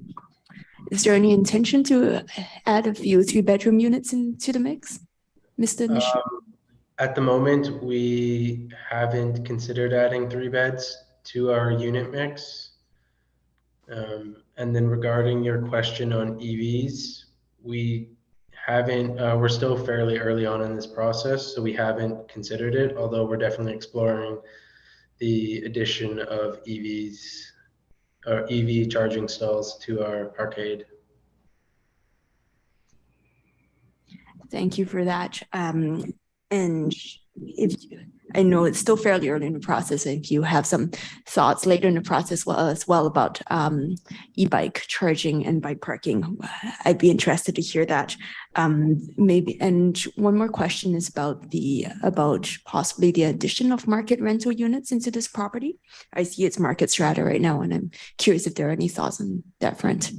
Is there any intention to add a few 3-bedroom units into the mix, Mr. Nish? At the moment, we haven't considered adding 3 beds to our unit mix. And then regarding your question on EVs, we haven't, we're still fairly early on in this process, so we haven't considered it, although we're definitely exploring the addition of EVs or EV charging stalls to our arcade. Thank you for that. And if I know it's still fairly early in the process. If you have some thoughts later in the process as well about e-bike charging and bike parking, I'd be interested to hear that. Maybe, and one more question is about possibly the addition of market rental units into this property. I see it's market strata right now, and I'm curious if there are any thoughts on that front.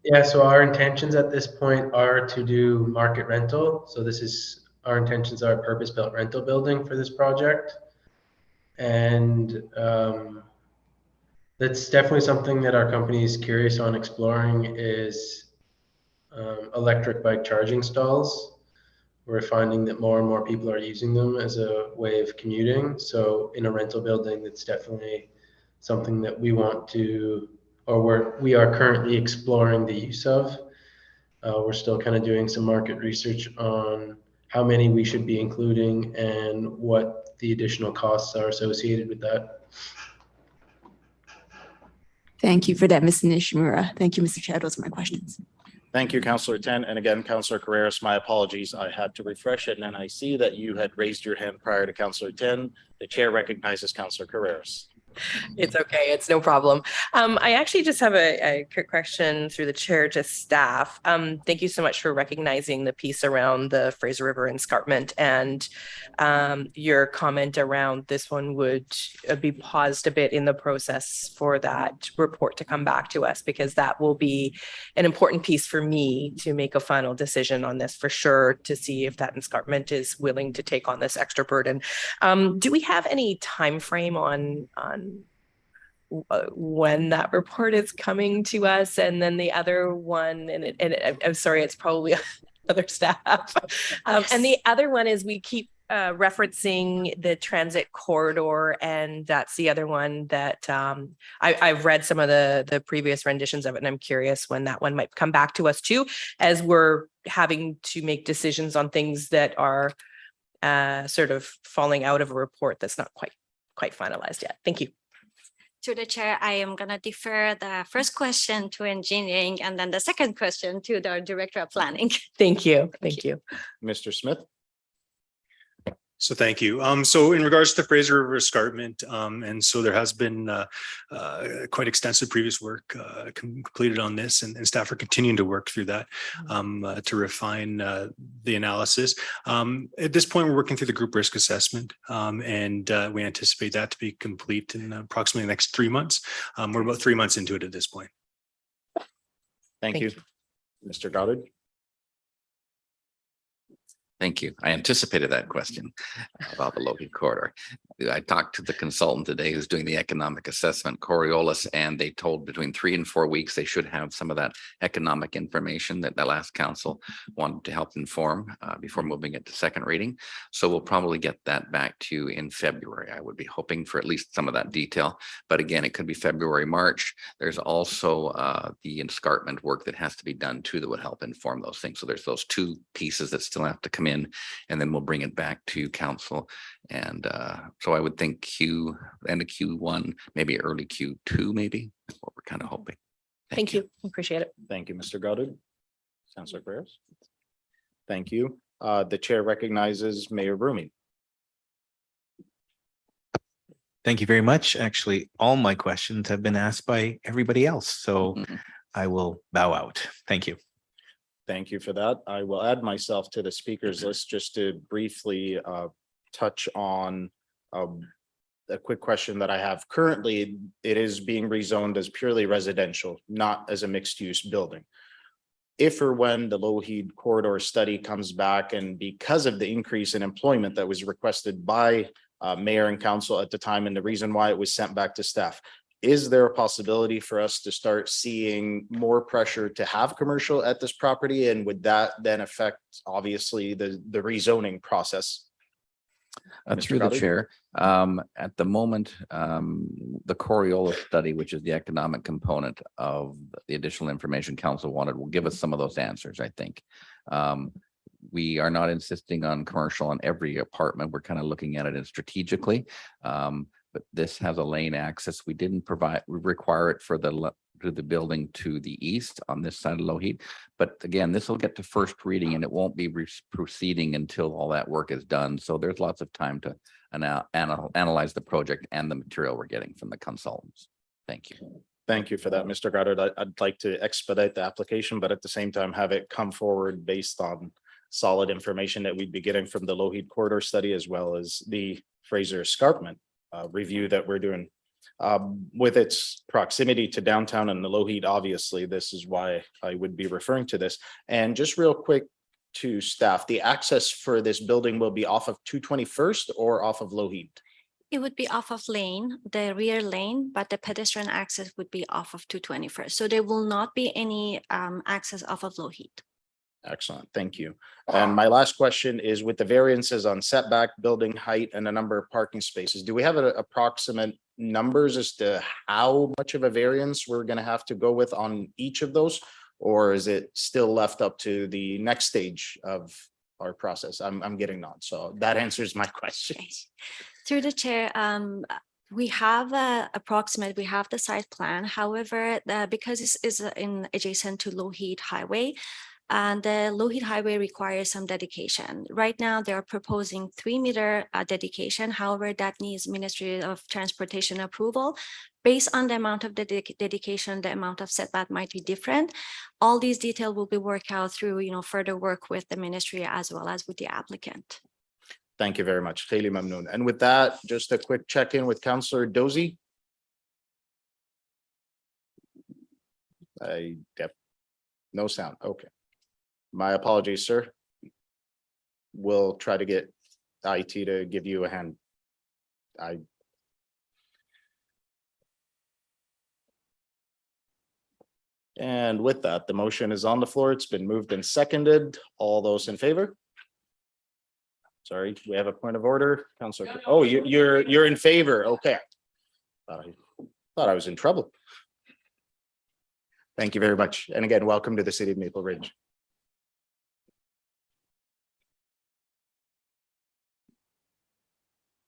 Yeah, so our intentions at this point are to do market rental. So our intentions are a purpose-built rental building for this project. And that's definitely something that our company is curious on exploring is electric bike charging stalls. We're finding that more and more people are using them as a way of commuting. So in a rental building, that's definitely something that we want to, or we are currently exploring the use of. We're still kind of doing some market research on how many we should be including and what the additional costs are associated with that. Thank you for that, Mr. Nishimura. Thank you, Mr. Chair. Those are my questions. Thank you, Councillor Ten. And again, Councillor Carreras, my apologies. I had to refresh it, and I see that you had raised your hand prior to Councillor Ten. The chair recognizes Councillor Carreras. It's okay. It's no problem. I actually just have a quick question through the chair to staff. Thank you so much for recognizing the piece around the Fraser River escarpment and your comment around this one would be paused a bit in the process for that report to come back to us, because that will be an important piece for me to make a final decision on this for sure, to see if that escarpment is willing to take on this extra burden. Do we have any time frame on when that report is coming to us? And then the other one, and I'm sorry, it's probably other staff. And the other one is we keep referencing the transit corridor, and that's the other one that I've read some of the previous renditions of it, and I'm curious when that one might come back to us too, as we're having to make decisions on things that are sort of falling out of a report that's not quite finalized yet. Thank you. To the chair, I am going to defer the first question to engineering and then the second question to the director of planning. Thank you. Thank you. Mr. Smith. So thank you. So in regards to the Fraser River escarpment, and so there has been quite extensive previous work completed on this, and staff are continuing to work through that to refine the analysis. At this point, we're working through the group risk assessment, and we anticipate that to be complete in approximately the next 3 months. We're about 3 months into it at this point. Thank you. Mr. Goddard. Thank you. I anticipated that question about the Logie corridor. I talked to the consultant today who's doing the economic assessment, Coriolis, and they told between 3 and 4 weeks they should have some of that economic information that the last council wanted to help inform before moving it to second reading. So we'll probably get that back to you in February. I would be hoping for at least some of that detail. But again, it could be February, March. There's also the escarpment work that has to be done too that would help inform those things. So there's those two pieces that still have to come in, and then we'll bring it back to council. And so I would think end of Q1, maybe early Q2, maybe that's what we're kind of hoping. Thank you. Appreciate it. Thank you, Mr. Goddard. Councillor Carreras. Thank you. The chair recognizes Mayor Brumey. Thank you very much. Actually, all my questions have been asked by everybody else, so I will bow out. Thank you. Thank you for that. I will add myself to the speakers list just to briefly touch on a quick question that I have. Currently, it is being rezoned as purely residential, not as a mixed-use building. If or when the Lougheed corridor study comes back, and because of the increase in employment that was requested by mayor and council at the time, and the reason why it was sent back to staff, is there a possibility for us to start seeing more pressure to have commercial at this property? And would that then affect, obviously, the rezoning process? Through the chair, at the moment, the Coriolis study, which is the economic component of the additional information council wanted, will give us some of those answers, I think. We are not insisting on commercial on every apartment. We're kind of looking at it strategically. but this has a lane access. We didn't require it for to the building to the east on this side of Lougheed. But again, this will get to first reading and it won't be proceeding until all that work is done. So there's lots of time to analyze the project and the material we're getting from the consultants. Thank you. Thank you for that, Mr. Goddard. I'd like to expedite the application, but at the same time, have it come forward based on solid information that we'd be getting from the Lougheed corridor study, as well as the Fraser Escarpment review that we're doing. With its proximity to downtown and the Lougheed, obviously, this is why I would be referring to this. And just real quick to staff, the access for this building will be off of 221st or off of Lougheed? It would be off of lane, the rear lane, but the pedestrian access would be off of 221st. So there will not be any access off of Lougheed. Excellent, thank you. And my last question is, with the variances on setback, building height, and the number of parking spaces, do we have an approximate numbers as to how much of a variance we're going to have to go with on each of those? Or is it still left up to the next stage of our process? I'm getting nods, so that answers my questions. Through the chair, we have we have the site plan. However, because this is adjacent to Lougheed Highway, and the Lougheed Highway requires some dedication. Right now, they are proposing 3-meter dedication. However, that needs Ministry of Transportation approval. Based on the amount of the dedication, the amount of setback might be different. All these details will be worked out through, further work with the ministry as well as with the applicant. Thank you very much, Kaylee Mamnoon. And with that, just a quick check-in with Councillor Dozy. No sound, okay. My apologies, sir. We'll try to get IT to give you a hand. And with that, the motion is on the floor. It's been moved and seconded. All those in favor? Sorry, we have a point of order, Councillor. Oh, you're in favor. Okay. Thought I was in trouble. Thank you very much. And again, welcome to the city of Maple Ridge.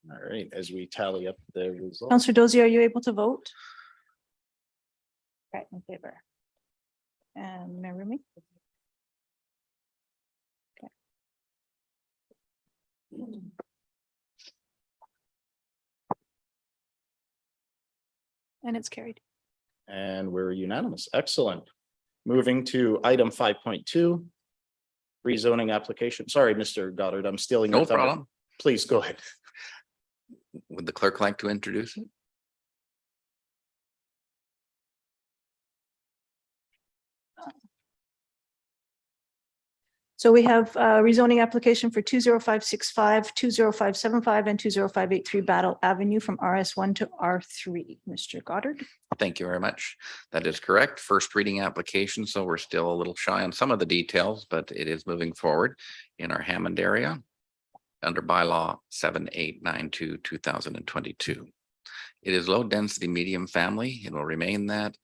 All right, as we tally up the results. Councillor Dozy, are you able to vote? Right, in favor. And Mayor Remy? Okay. And it's carried. And we're unanimous. Excellent. Moving to item 5.2. Rezoning application. Sorry, Mr. Goddard, I'm stealing your No thunder. problem. Please go ahead. Would the clerk like to introduce it? So we have rezoning application for 20565, 20575, and 20583 Battle Avenue from RS1 to R3. Mr. Goddard. Thank you very much. That is correct. First reading application, so we're still a little shy on some of the details, but it is moving forward in our Hammond area under bylaw 7892 2022. It is low density medium family. It will remain that.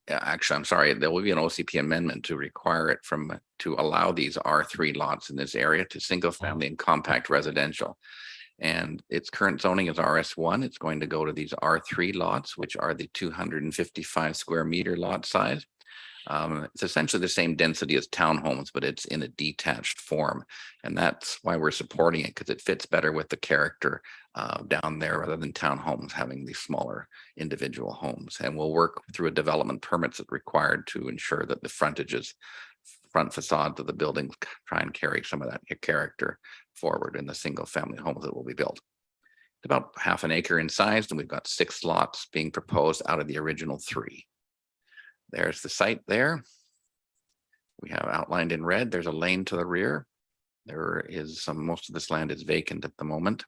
Actually, I'm sorry, there will be an OCP amendment to require it to allow these R3 lots in this area to single family and compact residential. And its current zoning is RS1. It's going to go to these R3 lots, which are the 255 square meter lot size. It's essentially the same density as townhomes, but it's in a detached form. And that's why we're supporting it, because it fits better with the character down there rather than townhomes having these smaller individual homes. And we'll work through a development permits that required to ensure that the front facades of the buildings try and carry some of that character forward in the single family homes that will be built. It's about half an acre in size, and we've got 6 lots being proposed out of the original 3. There's the site there. We have outlined in red. There's a lane to the rear. There is most of this land is vacant at the moment.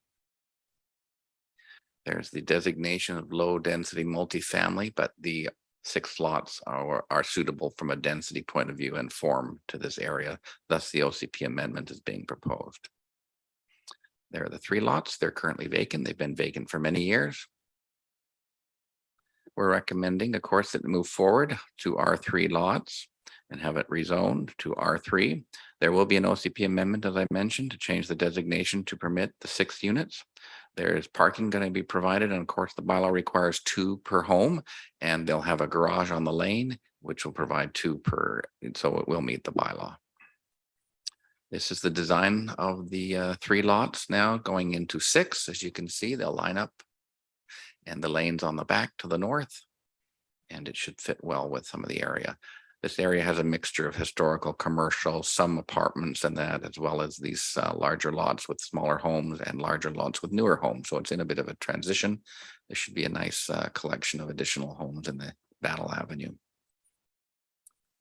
There's the designation of low density multifamily, but the 6 lots are suitable from a density point of view and form to this area. Thus, the OCP amendment is being proposed. There are the 3 lots. They're currently vacant. They've been vacant for many years. We're recommending, of course, that we move forward to R3 lots and have it rezoned to R3. There will be an OCP amendment, as I mentioned, to change the designation to permit the 6 units. There's parking going to be provided, and of course, the bylaw requires 2 per home, and they'll have a garage on the lane, which will provide 2 per, so it will meet the bylaw. This is the design of the 3 lots now going into 6. As you can see, they'll line up, and the lanes on the back to the north, and it should fit well with some of the area. This area has a mixture of historical, commercial, some apartments and that, as well as these larger lots with smaller homes and larger lots with newer homes. So it's in a bit of a transition. There should be a nice collection of additional homes in the Battle Avenue.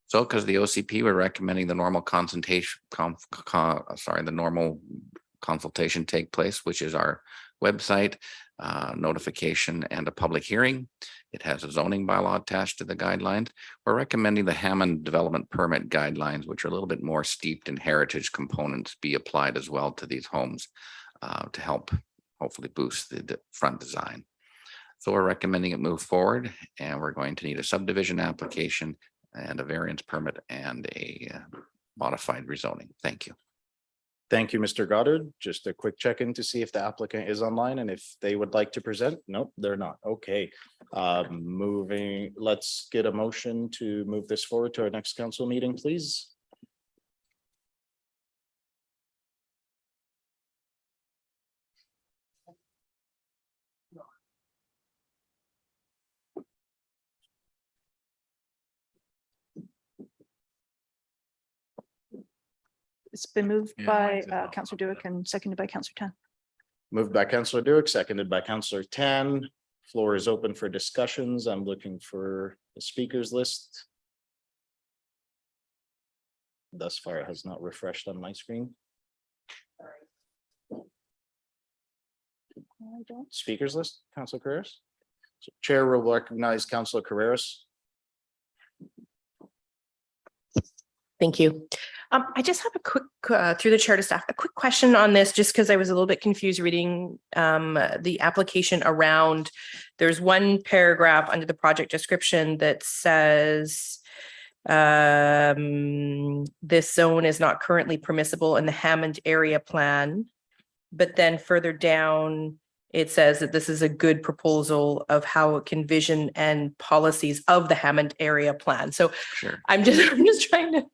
So because the OCP, we're recommending the normal consultation take place, which is our website, notification, and a public hearing. It has a zoning bylaw attached to the guidelines. We're recommending the Hammond Development Permit guidelines, which are a little bit more steeped in heritage components, be applied as well to these homes to help hopefully boost the front design. So we're recommending it move forward, and we're going to need a subdivision application and a variance permit and a modified rezoning. Thank you. Thank you, Mr. Goddard. Just a quick check-in to see if the applicant is online and if they would like to present. Nope, they're not. Okay. Let's get a motion to move this forward to our next council meeting, please. It's been moved Yeah, by mine's not. Councillor Dewick and seconded by Councillor Tan. Moved by Councillor Dewick, seconded by Councillor Tan. Floor is open for discussions. I'm looking for the speakers list. Thus far, it has not refreshed on my screen. Speakers list, Councillor Carreras. So Chair will recognize Councillor Carreras. Thank you. I just have a quick, through the chair to staff, a quick question on this, just because I was a little bit confused reading the application around. There's one paragraph under the project description that says this zone is not currently permissible in the Hammond area plan. But then further down, it says that this is a good proposal of how it can vision and policies of the Hammond area plan. So Sure. I'm just trying to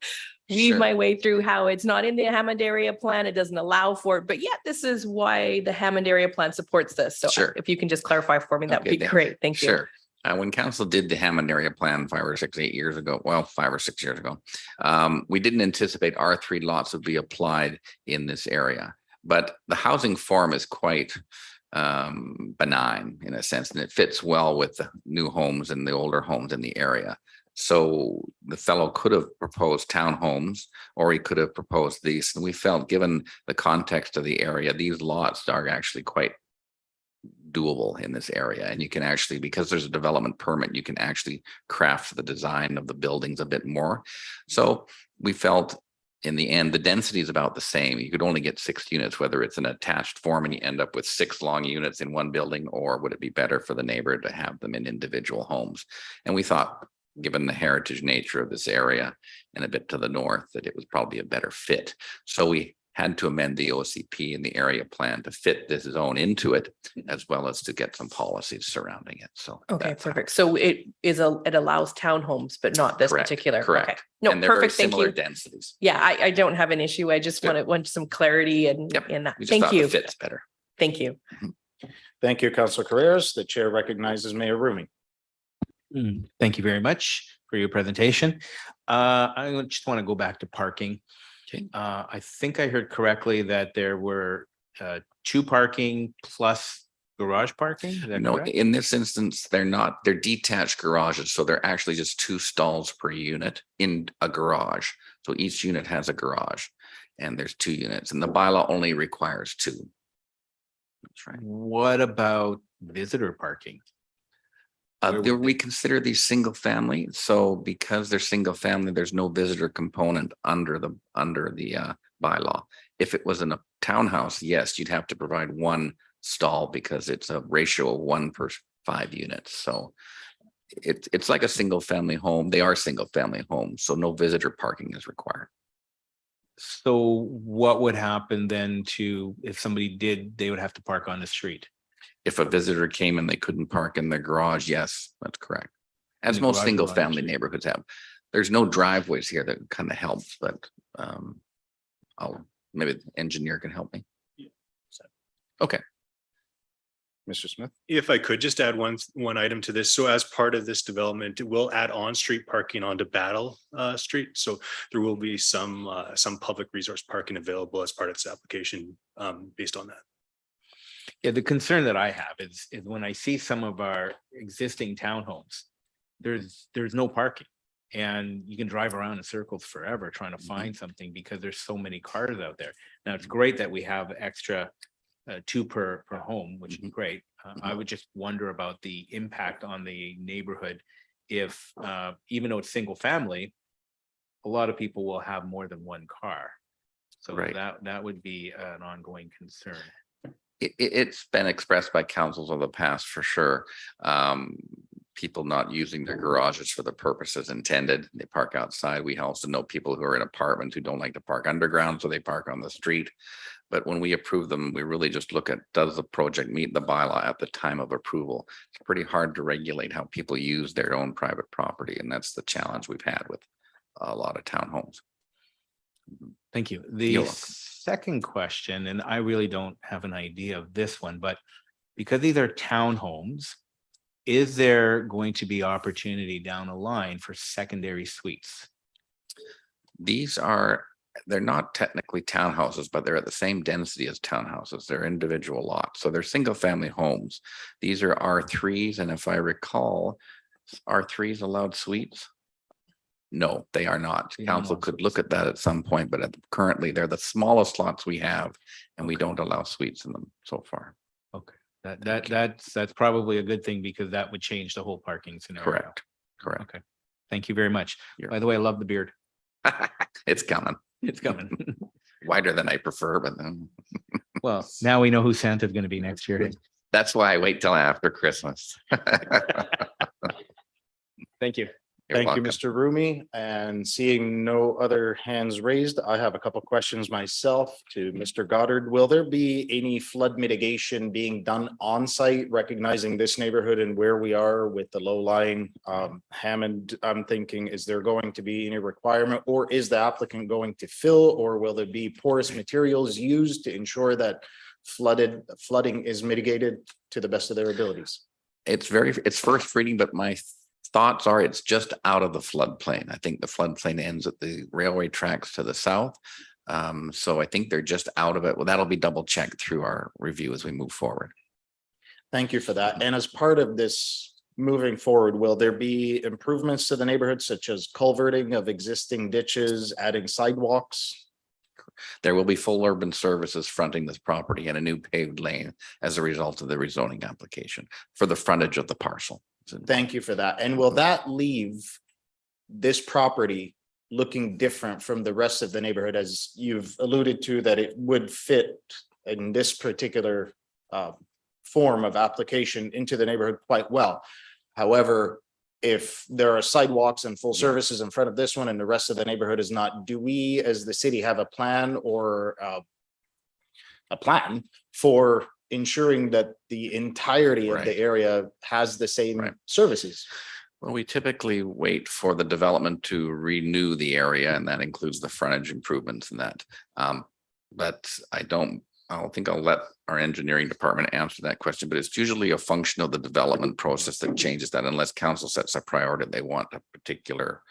weave Sure. my way through how it's not in the Hammond area plan. It doesn't allow for it, but yet this is why the Hammond area plan supports this. So Sure. if you can just clarify for me, that would Okay, be great. Thank you. Sure. When council did the Hammond area plan 5 or 6, 8 years ago, well, 5 or 6 years ago, we didn't anticipate R3 lots would be applied in this area. But the housing form is quite benign in a sense, and it fits well with the new homes and the older homes in the area. So the fellow could have proposed townhomes, or he could have proposed these. And we felt, given the context of the area, these lots are actually quite doable in this area. And you can actually, because there's a development permit, you can actually craft the design of the buildings a bit more. So we felt, in the end, the density is about the same. You could only get 6 units, whether it's an attached form and you end up with 6 long units in one building, or would it be better for the neighbor to have them in individual homes? And we thought, given the heritage nature of this area and a bit to the north, that it was probably a better fit. So we had to amend the OCP and the area plan to fit this zone into it, as well as to get some policies surrounding it. So Okay, that's how- perfect. So it allows townhomes, but not this Correct, particular. correct. Okay. No, And they're very perfect. Thank similar you. densities. Yeah, I don't have an issue. I just Good. want some clarity and Yep, in that. We just Thank thought the you. fit's better. Thank you. Thank you, Councillor Carreras. The chair recognizes Mayor Rumi. Thank you very much for your presentation. I just want to go back to parking. Okay. I think I heard correctly that there were 2 parking plus garage parking. Is that No, correct? in this instance, they're detached garages, so they're actually just 2 stalls per unit in a garage. So each unit has a garage, and there's 2 units, and the bylaw only requires 2. That's right. What about visitor parking? Where would We consider these single family, so because they're single family, there's no visitor component under the bylaw. If it was in a townhouse, yes, you'd have to provide 1 stall because it's a ratio of 1 per 5 units. So it's like a single family home. They are single family homes, so no visitor parking is required. So what would happen then to, if somebody did, they would have to park on the street? If a visitor came and they couldn't park in their garage, yes, that's correct. As the most garage or single on the family street? neighborhoods have. There's no driveways here that kind of helps, but maybe the engineer can help me. Okay. Mr. Smith? If I could just add one item to this. So as part of this development, it will add on-street parking onto Battle Street. So there will be some public resource parking available as part of this application based on that. Yeah, the concern that I have is when I see some of our existing townhomes, there's no parking. And you can drive around in circles forever trying to find something because there's so many cars out there. Now, it's great that we have extra 2 per home, which is great. I would just wonder about the impact on the neighborhood if, even though it's single family, a lot of people will have more than 1 car. So Right. that would be an ongoing concern. It's been expressed by councils of the past for sure. People not using their garages for the purposes intended. They park outside. We also know people who are in apartments who don't like to park underground, so they park on the street. But when we approve them, we really just look at, does the project meet the bylaw at the time of approval? It's pretty hard to regulate how people use their own private property, and that's the challenge we've had with a lot of townhomes. Thank you. The You're welcome. second question, and I really don't have an idea of this one, but because these are townhomes, is there going to be opportunity down the line for secondary suites? They're not technically townhouses, but they're at the same density as townhouses. They're individual lots. So they're single family homes. These are R3s. And if I recall, R3s allowed suites? No, they are not. They are Council not. could look at that at some point, but currently they're the smallest lots we have and we don't allow suites in them so far. Okay, that's probably a good thing because that would change the whole parking scenario. Correct. Okay, thank you very much. You're- By the way, I love the beard. It's coming. It's coming. Wider than I prefer, but then Well, now we know who Santa's going to be next year. that's why I wait till after Christmas. Thank you. You're Thank you, welcome. Mr. Rumi. And seeing no other hands raised, I have a couple questions myself to Mr. Goddard. Will there be any flood mitigation being done on site, recognizing this neighborhood and where we are with the low lying Hammond? I'm thinking, is there going to be any requirement, or is the applicant going to fill, or will there be porous materials used to ensure that flooding is mitigated to the best of their abilities? It's first reading, but my thoughts are it's just out of the floodplain. I think the floodplain ends at the railway tracks to the south. So I think they're just out of it. Well, that'll be double checked through our review as we move forward. Thank you for that. And as part of this moving forward, will there be improvements to the neighborhood such as culverting of existing ditches, adding sidewalks? There will be full urban services fronting this property and a new paved lane as a result of the rezoning application for the frontage of the parcel. Thank you for that. And will that leave this property looking different from the rest of the neighborhood, as you've alluded to, that it would fit in this particular form of application into the neighborhood quite well? However, if there are sidewalks and full services in front of this one and the rest of the neighborhood is not, do we as the city have a plan or a plan for ensuring that the entirety of Right. the area has the same Right. services? Well, we typically wait for the development to renew the area, and that includes the frontage improvements and that. But I don't think I'll let our engineering department answer that question, but it's usually a function of the development process that changes that unless council sets a priority. They want a particular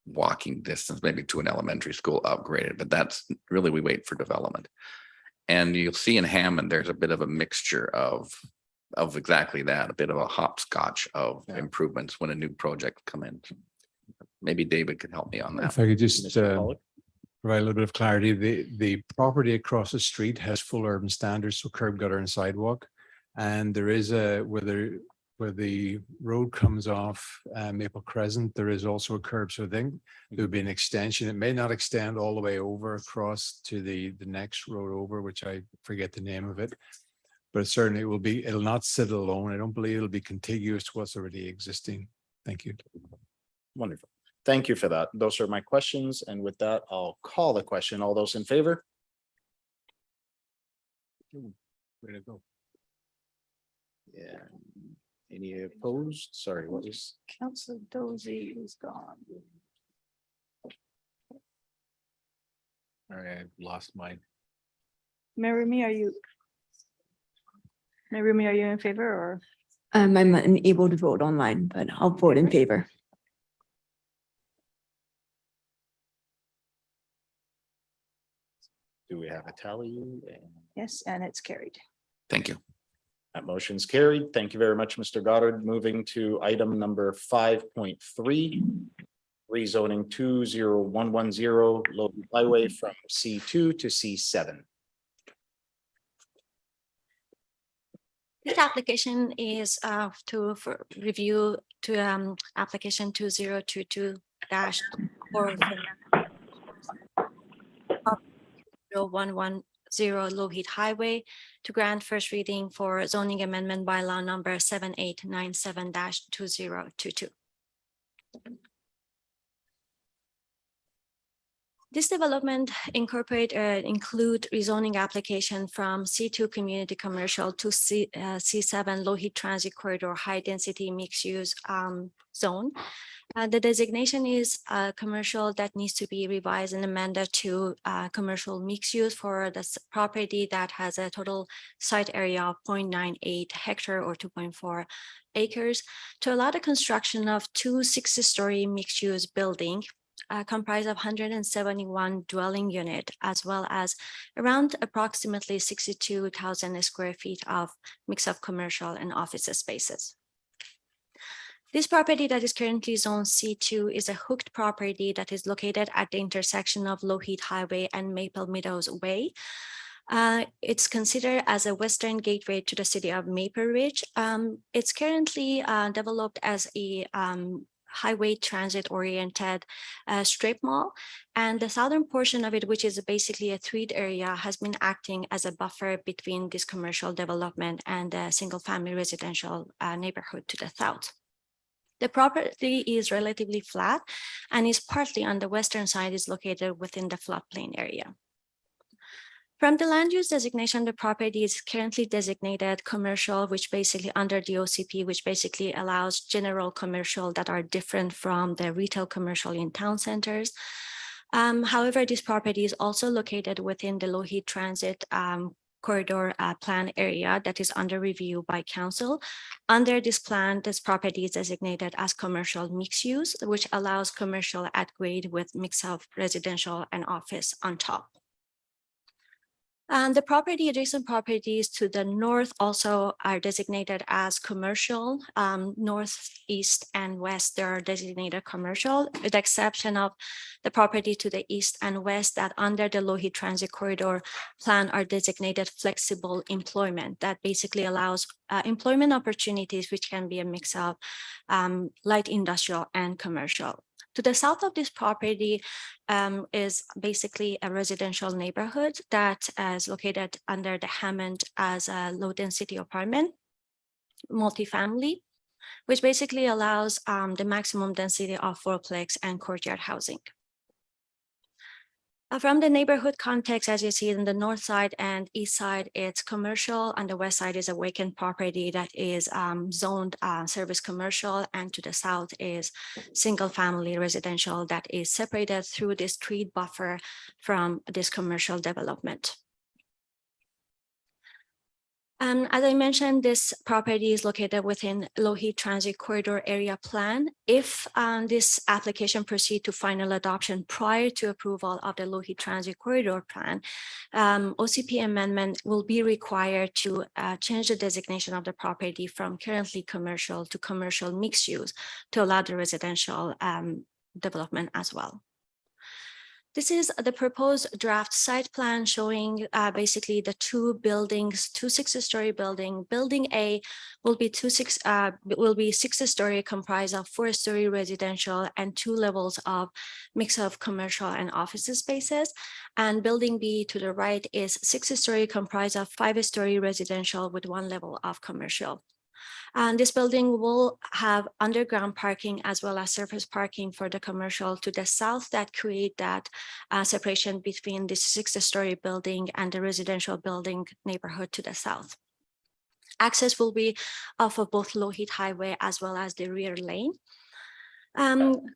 walking distance, maybe to an elementary school upgraded, but that's really, we wait for development. And you'll see in Hammond, there's a bit of a mixture of exactly that, a bit of a hopscotch of improvements when a new project come in. Maybe David could help me on that. If I could just Mr. Pollock? provide a little bit of clarity, the property across the street has full urban standards, so curb, gutter and sidewalk. And there is where the road comes off Maple Crescent, there is also a curb. So I think there would be an extension. It may not extend all the way over across to the next road over, which I forget the name of it. But certainly it'll not sit alone. I don't believe it'll be contiguous to what's already existing. Thank you. Wonderful. Thank you for that. Those are my questions. And with that, I'll call the question. All those in favor? Way to go. Yeah. Any opposed? Sorry, what was? Council Dozy is gone. All right, I've lost mine. Marumi, are you? Marumi, are you in favor or? I'm unable to vote online, but I'll vote in favor. Do we have a tally? Yes, and it's carried. Thank you. That motion's carried. Thank you very much, Mr. Goddard. Moving to item number 5.3. Rezoning 20110 Logan Highway from C2 to C7. This application is for review to application 2022-404 0110 Lougheed Highway to grant first reading for zoning amendment bylaw number 7897-2022. This development include rezoning application from C2 community commercial to C7 Lougheed Transit Corridor high density mixed use zone. The designation is commercial that needs to be revised and amended to commercial mixed use for the property that has a total site area of 0.98 hectare or 2.4 acres to allow the construction of two 60-story mixed use building comprised of 171 dwelling unit, as well as around approximately 62,000 square feet of mix of commercial and office spaces. This property that is currently zone C2 is a hooked property that is located at the intersection of Lougheed Highway and Maple Meadows Way. It's considered as a western gateway to the city of Maple Ridge. It's currently developed as a highway transit oriented strip mall, and the southern portion of it, which is basically a thread area, has been acting as a buffer between this commercial development and the single family residential neighborhood to the south. The property is relatively flat and is partly on the western side is located within the floodplain area. From the land use designation, the property is currently designated commercial, which basically under the OCP, which basically allows general commercial that are different from the retail commercial in town centers. However, this property is also located within the Lougheed Transit corridor plan area that is under review by council. Under this plan, this property is designated as commercial mixed use, which allows commercial at grade with mix of residential and office on top. And the property, adjacent properties to the north also are designated as commercial. North, east, and west, they are designated commercial, with the exception of the property to the east and west that under the Lougheed Transit Corridor plan are designated flexible employment that basically allows employment opportunities, which can be a mix of light industrial and commercial. To the south of this property is basically a residential neighborhood that is located under the Hammond as a low density apartment, multifamily, which basically allows the maximum density of fourplex and courtyard housing. From the neighborhood context, as you see in the north side and east side, it's commercial. On the west side is a vacant property that is zoned service commercial, and to the south is single family residential that is separated through this street buffer from this commercial development. As I mentioned, this property is located within Lougheed Transit Corridor Area Plan. If this application proceed to final adoption prior to approval of the Lougheed Transit Corridor Plan, OCP amendment will be required to change the designation of the property from currently commercial to commercial mixed use to allow the residential development as well. This is the proposed draft site plan showing basically the two buildings, two 60-story building. Building A will be 60-story, comprised of 4-story residential and 2 levels of mix of commercial and office spaces. And building B to the right is 60-story, comprised of 5-story residential with 1 level of commercial. And this building will have underground parking as well as surface parking for the commercial to the south that create that separation between the 6-story building and the residential building neighborhood to the south. Access will be off of both Lougheed Highway as well as the rear lane.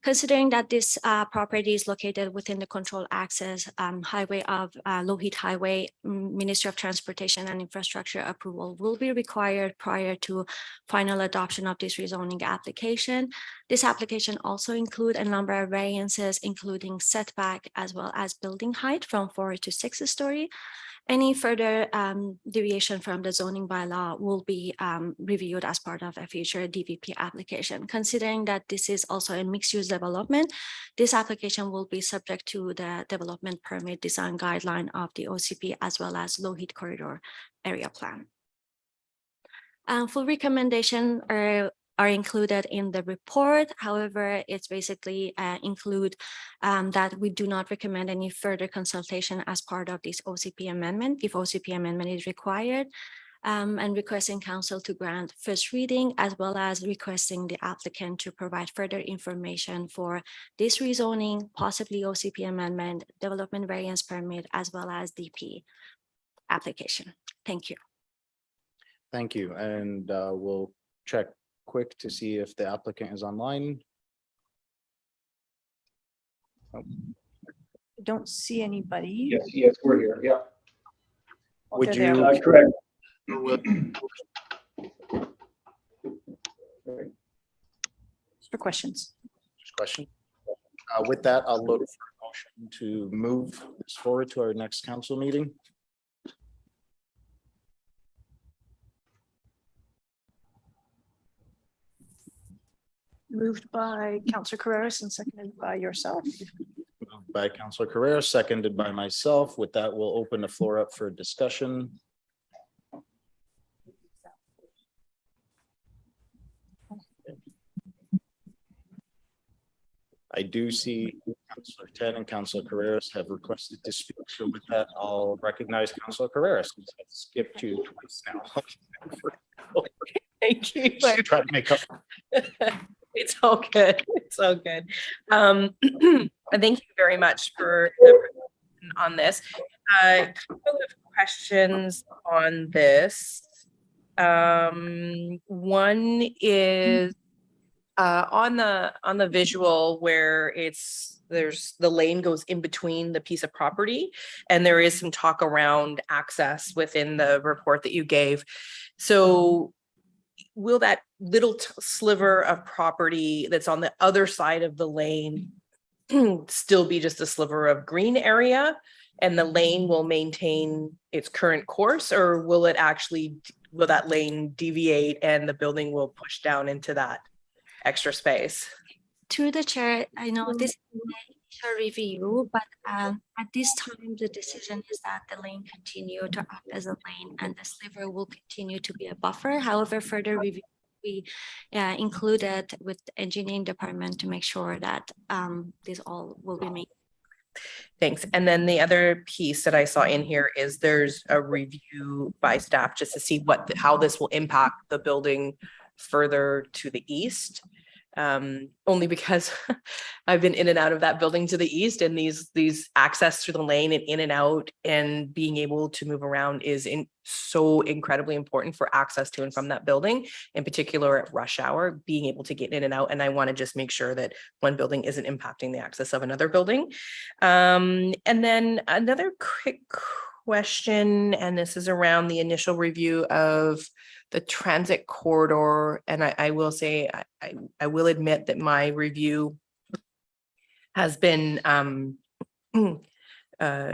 Considering that this property is located within the controlled access highway of Lougheed Highway, Ministry of Transportation and Infrastructure approval will be required prior to final adoption of this rezoning application. This application also includes a number of variances, including setback as well as building height from 4 to 6 story. Any further deviation from the zoning bylaw will be reviewed as part of a future DVP application. Considering that this is also a mixed-use development, this application will be subject to the development permit design guideline of the OCP as well as Lougheed Corridor Area Plan. Full recommendation are included in the report. However, it's basically include that we do not recommend any further consultation as part of this OCP amendment if OCP amendment is required, and requesting council to grant first reading as well as requesting the applicant to provide further information for this rezoning, possibly OCP amendment, development variance permit, as well as DP application. Thank you. Thank you. And we'll check quick to see if the applicant is online. Don't see anybody. Yes, we're here. Yeah. Would They're you? Correct. For questions. Question. With that, I'll look for a motion to move this forward to our next council meeting. Moved by Councillor Carreras and seconded by yourself. Moved by Councillor Carrera, seconded by myself. With that, we'll open the floor up for discussion. I do see Councillor Ten and Councillor Carreras have requested to speak. So with that, I'll recognize Councillor Carreras. I've skipped you twice now. Thank you. Try to make up. It's all good. It's all good. And thank you very much for the presentation on this. A couple of questions on this. One is on the visual where there's the lane goes in between the piece of property, and there is some talk around access within the report that you gave. So will that little sliver of property that's on the other side of the lane still be just a sliver of green area and the lane will maintain its current course, or will that lane deviate and the building will push down into that extra space? Through the chair, I know this is an initial review, but at this time, the decision is that the lane continue to act as a lane and the sliver will continue to be a buffer. However, further review we included with the engineering department to make sure that this all will be made. Thanks. And then the other piece that I saw in here is there's a review by staff just to see how this will impact the building further to the east. Only because I've been in and out of that building to the east, and these access through the lane and in and out and being able to move around is so incredibly important for access to and from that building, in particular at rush hour, being able to get in and out. And I want to just make sure that one building isn't impacting the access of another building. And then another quick question, and this is around the initial review of the transit corridor. And I will say, I will admit that my review has been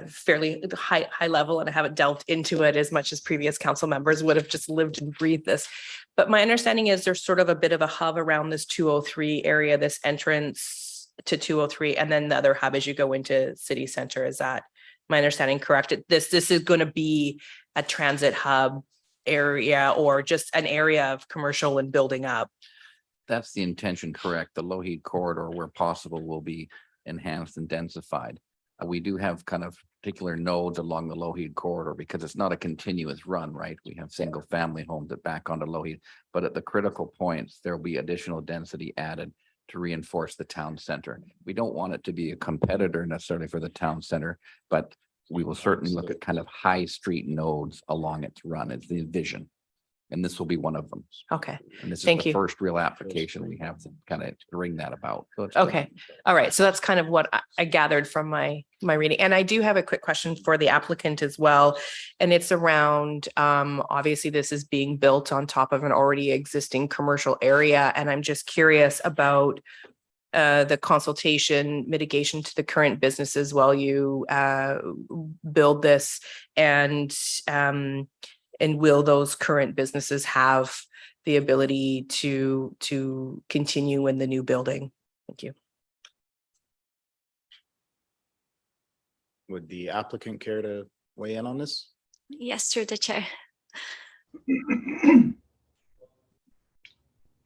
fairly high level, and I haven't delved into it as much as previous council members would have just lived and breathed this. But my understanding is there's sort of a bit of a hub around this 203 area, this entrance to 203, and then the other hub as you go into city center. Is that my understanding correct? This is going to be a transit hub area or just an area of commercial and building up? That's the intention, correct. The Lougheed corridor, where possible, will be enhanced and densified. We do have kind of particular nodes along the Lougheed corridor because it's not a continuous run, right? We have single family homes that back onto Lougheed, but at the critical points, there'll be additional density added to reinforce the town center. We don't want it to be a competitor necessarily for the town center, but we will certainly look at kind of high street nodes along its run. It's the vision. And this will be one of them. Okay. And this is Thank the you. first real application we have to kind of bring that about. So it's good. Okay. All right. So that's kind of what I gathered from my reading. And I do have a quick question for the applicant as well. And it's around, obviously this is being built on top of an already existing commercial area. And I'm just curious about the consultation mitigation to the current businesses while you build this, and will those current businesses have the ability to continue in the new building? Thank you. Would the applicant care to weigh in on this? Yes, through the chair. Can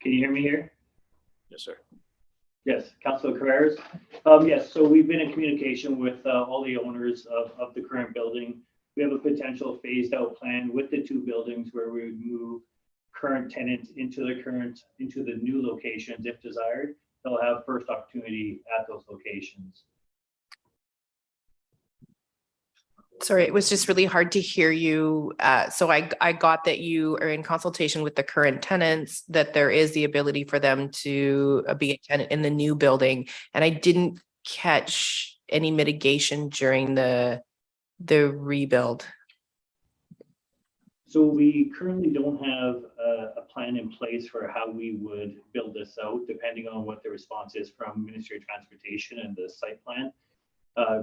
you hear me here? Yes, sir. Yes, Councilor Carreras. Yes, so we've been in communication with all the owners of the current building. We have a potential phased out plan with the two buildings where we would move current tenants into the new locations if desired. They'll have first opportunity at those locations. Sorry, it was just really hard to hear you. So I got that you are in consultation with the current tenants, that there is the ability for them to be a tenant in the new building. And I didn't catch any mitigation during the rebuild. So we currently don't have a plan in place for how we would build this out, depending on what the response is from Ministry of Transportation and the site plan.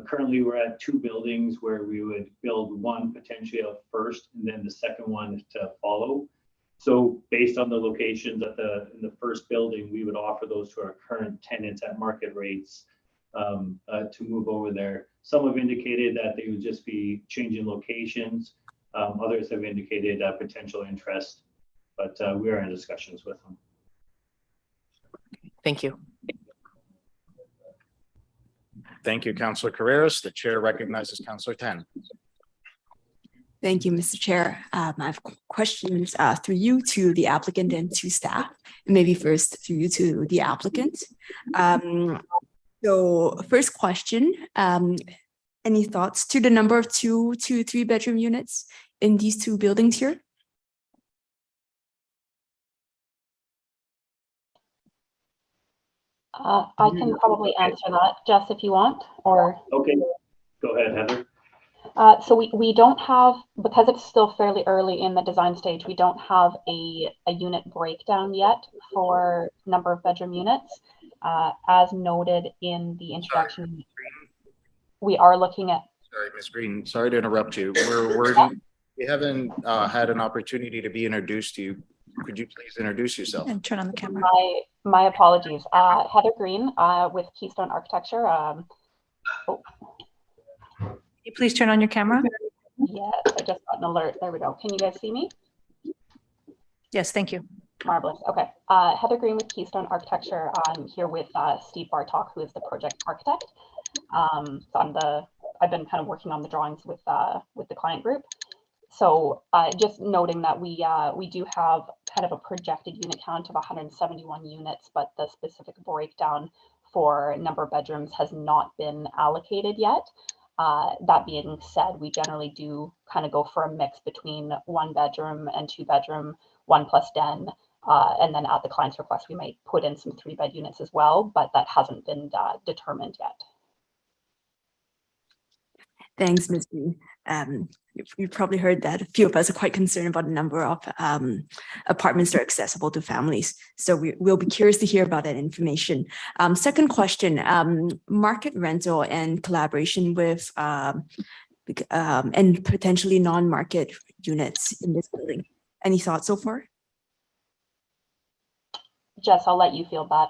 Currently, we're at two buildings where we would build one potentially out first and then the second one to follow. So based on the locations in the first building, we would offer those to our current tenants at market rates to move over there. Some have indicated that they would just be changing locations. Others have indicated potential interest, but we are in discussions with them. Thank you. Thank you, Councillor Carreras. The chair recognizes Councillor Tan. Thank you, Mr. Chair. I have questions through you to the applicant and to staff. And maybe first through you to the applicant. So first question, any thoughts to the number of 2 to 3 bedroom units in these two buildings here? I can probably answer that, Jess, if you want, or. Okay, go ahead, Heather. So we don't have, because it's still fairly early in the design stage, we don't have a unit breakdown yet for number of bedroom units. As noted in the introduction, we are looking at. Sorry, Ms. Green, sorry to interrupt you. We haven't had an opportunity to be introduced to you. Could you please introduce yourself? And turn on the camera. My apologies. Heather Green with Keystone Architecture. Can you please turn on your camera? Yes, I just got an alert. There we go. Can you guys see me? Yes, thank you. Marvelous. Okay. Heather Green with Keystone Architecture. I'm here with Steve Bartok, who is the project architect. So I've been kind of working on the drawings with the client group. So just noting that we do have kind of a projected unit count of 171 units, but the specific breakdown for number of bedrooms has not been allocated yet. That being said, we generally do kind of go for a mix between 1 bedroom and 2 bedroom, 1+ den. And then at the client's request, we might put in some 3-bed units as well, but that hasn't been determined yet. Thanks, Ms. Green. You've probably heard that a few of us are quite concerned about the number of apartments that are accessible to families. So we'll be curious to hear about that information. Second question, market rental and collaboration with and potentially non-market units in this building. Any thoughts so far? Jess, I'll let you field that.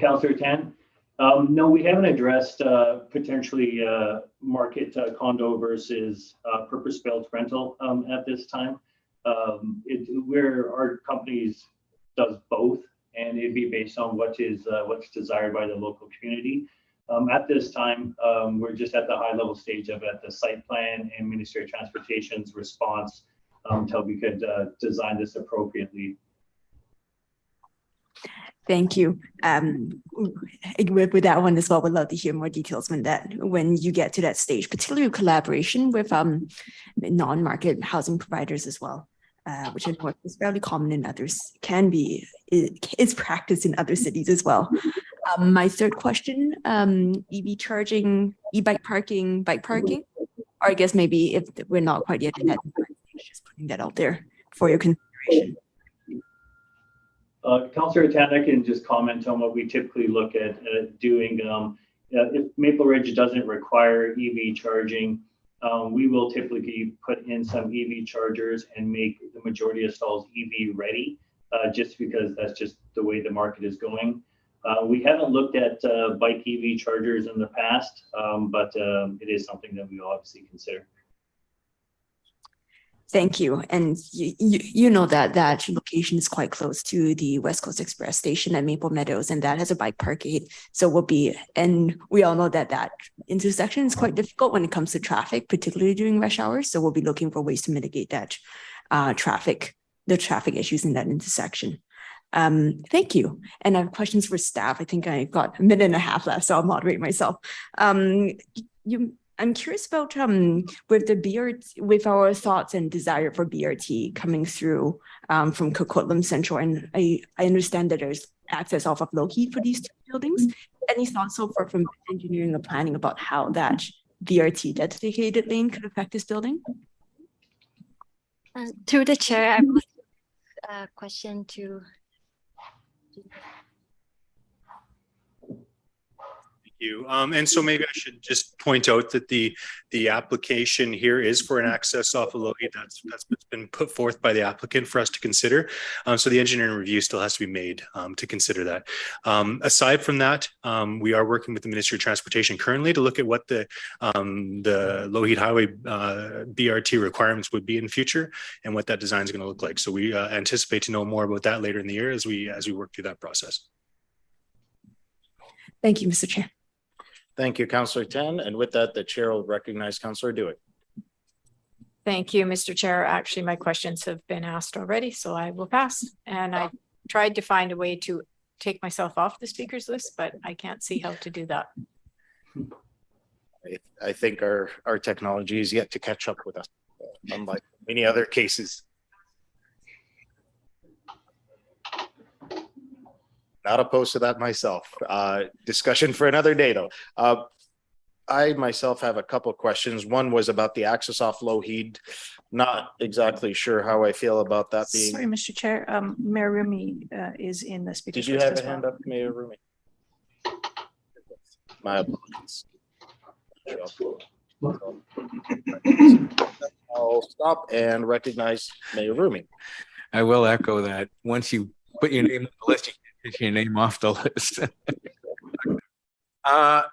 Councillor Tan, no, we haven't addressed potentially market condo versus purpose-built rental at this time. Where our companies does both, and it'd be based on what's desired by the local community. At this time, we're just at the high level stage of at the site plan and Ministry of Transportation's response until we could design this appropriately. Thank you. With that one as well, we'd love to hear more details when you get to that stage, particularly collaboration with non-market housing providers as well, which I know is fairly common in others, is practiced in other cities as well. My third question, EV charging, e-bike parking, bike parking, or I guess maybe if we're not quite yet in that, just putting that out there for your consideration. Councillor Tana can just comment on what we typically look at doing. If Maple Ridge doesn't require EV charging, we will typically put in some EV chargers and make the majority of stalls EV ready, just because that's just the way the market is going. We haven't looked at bike EV chargers in the past, but it is something that we will obviously consider. Thank you. And you know that location is quite close to the West Coast Express station at Maple Meadows, and that has a bike parkade. So and we all know that intersection is quite difficult when it comes to traffic, particularly during rush hours. So we'll be looking for ways to mitigate that the traffic issues in that intersection. Thank you. And I have questions for staff. I think I got a minute and a half left, so I'll moderate myself. I'm curious about with the BRT, with our thoughts and desire for BRT coming through from Coquitlam Central, and I understand that there's access off of Lougheed for these two buildings. Any thoughts so far from engineering or planning about how that BRT dedicated lane could affect this building? Through the chair, I have a question to. You. And so maybe I should just point out that the application here is for an access off of Lougheed. That's been put forth by the applicant for us to consider. So the engineering review still has to be made to consider that. Aside from that, we are working with the Ministry of Transportation currently to look at what the Lougheed Highway BRT requirements would be in the future and what that design is going to look like. So we anticipate to know more about that later in the year as we work through that process. Thank you, Mr. Chair. Thank you, Councillor Tan. And with that, the chair will recognize Councillor Dewitt. Thank you, Mr. Chair. Actually, my questions have been asked already, so I will pass. And I tried to find a way to take myself off the speakers list, but I can't see how to do that. I think our technology is yet to catch up with us, unlike many other cases. Not opposed to that myself. Discussion for another day, though. I myself have a couple of questions. One was about the access off Lougheed. Not exactly sure how I feel about that being. Sorry, Mr. Chair. Mayor Rumi is in the speaker. Did you have a hand up, Mayor Rumi? My apologies. I'll stop and recognize Mayor Rumi. I will echo that. Once you put your name on the list, you can't take your name off the list.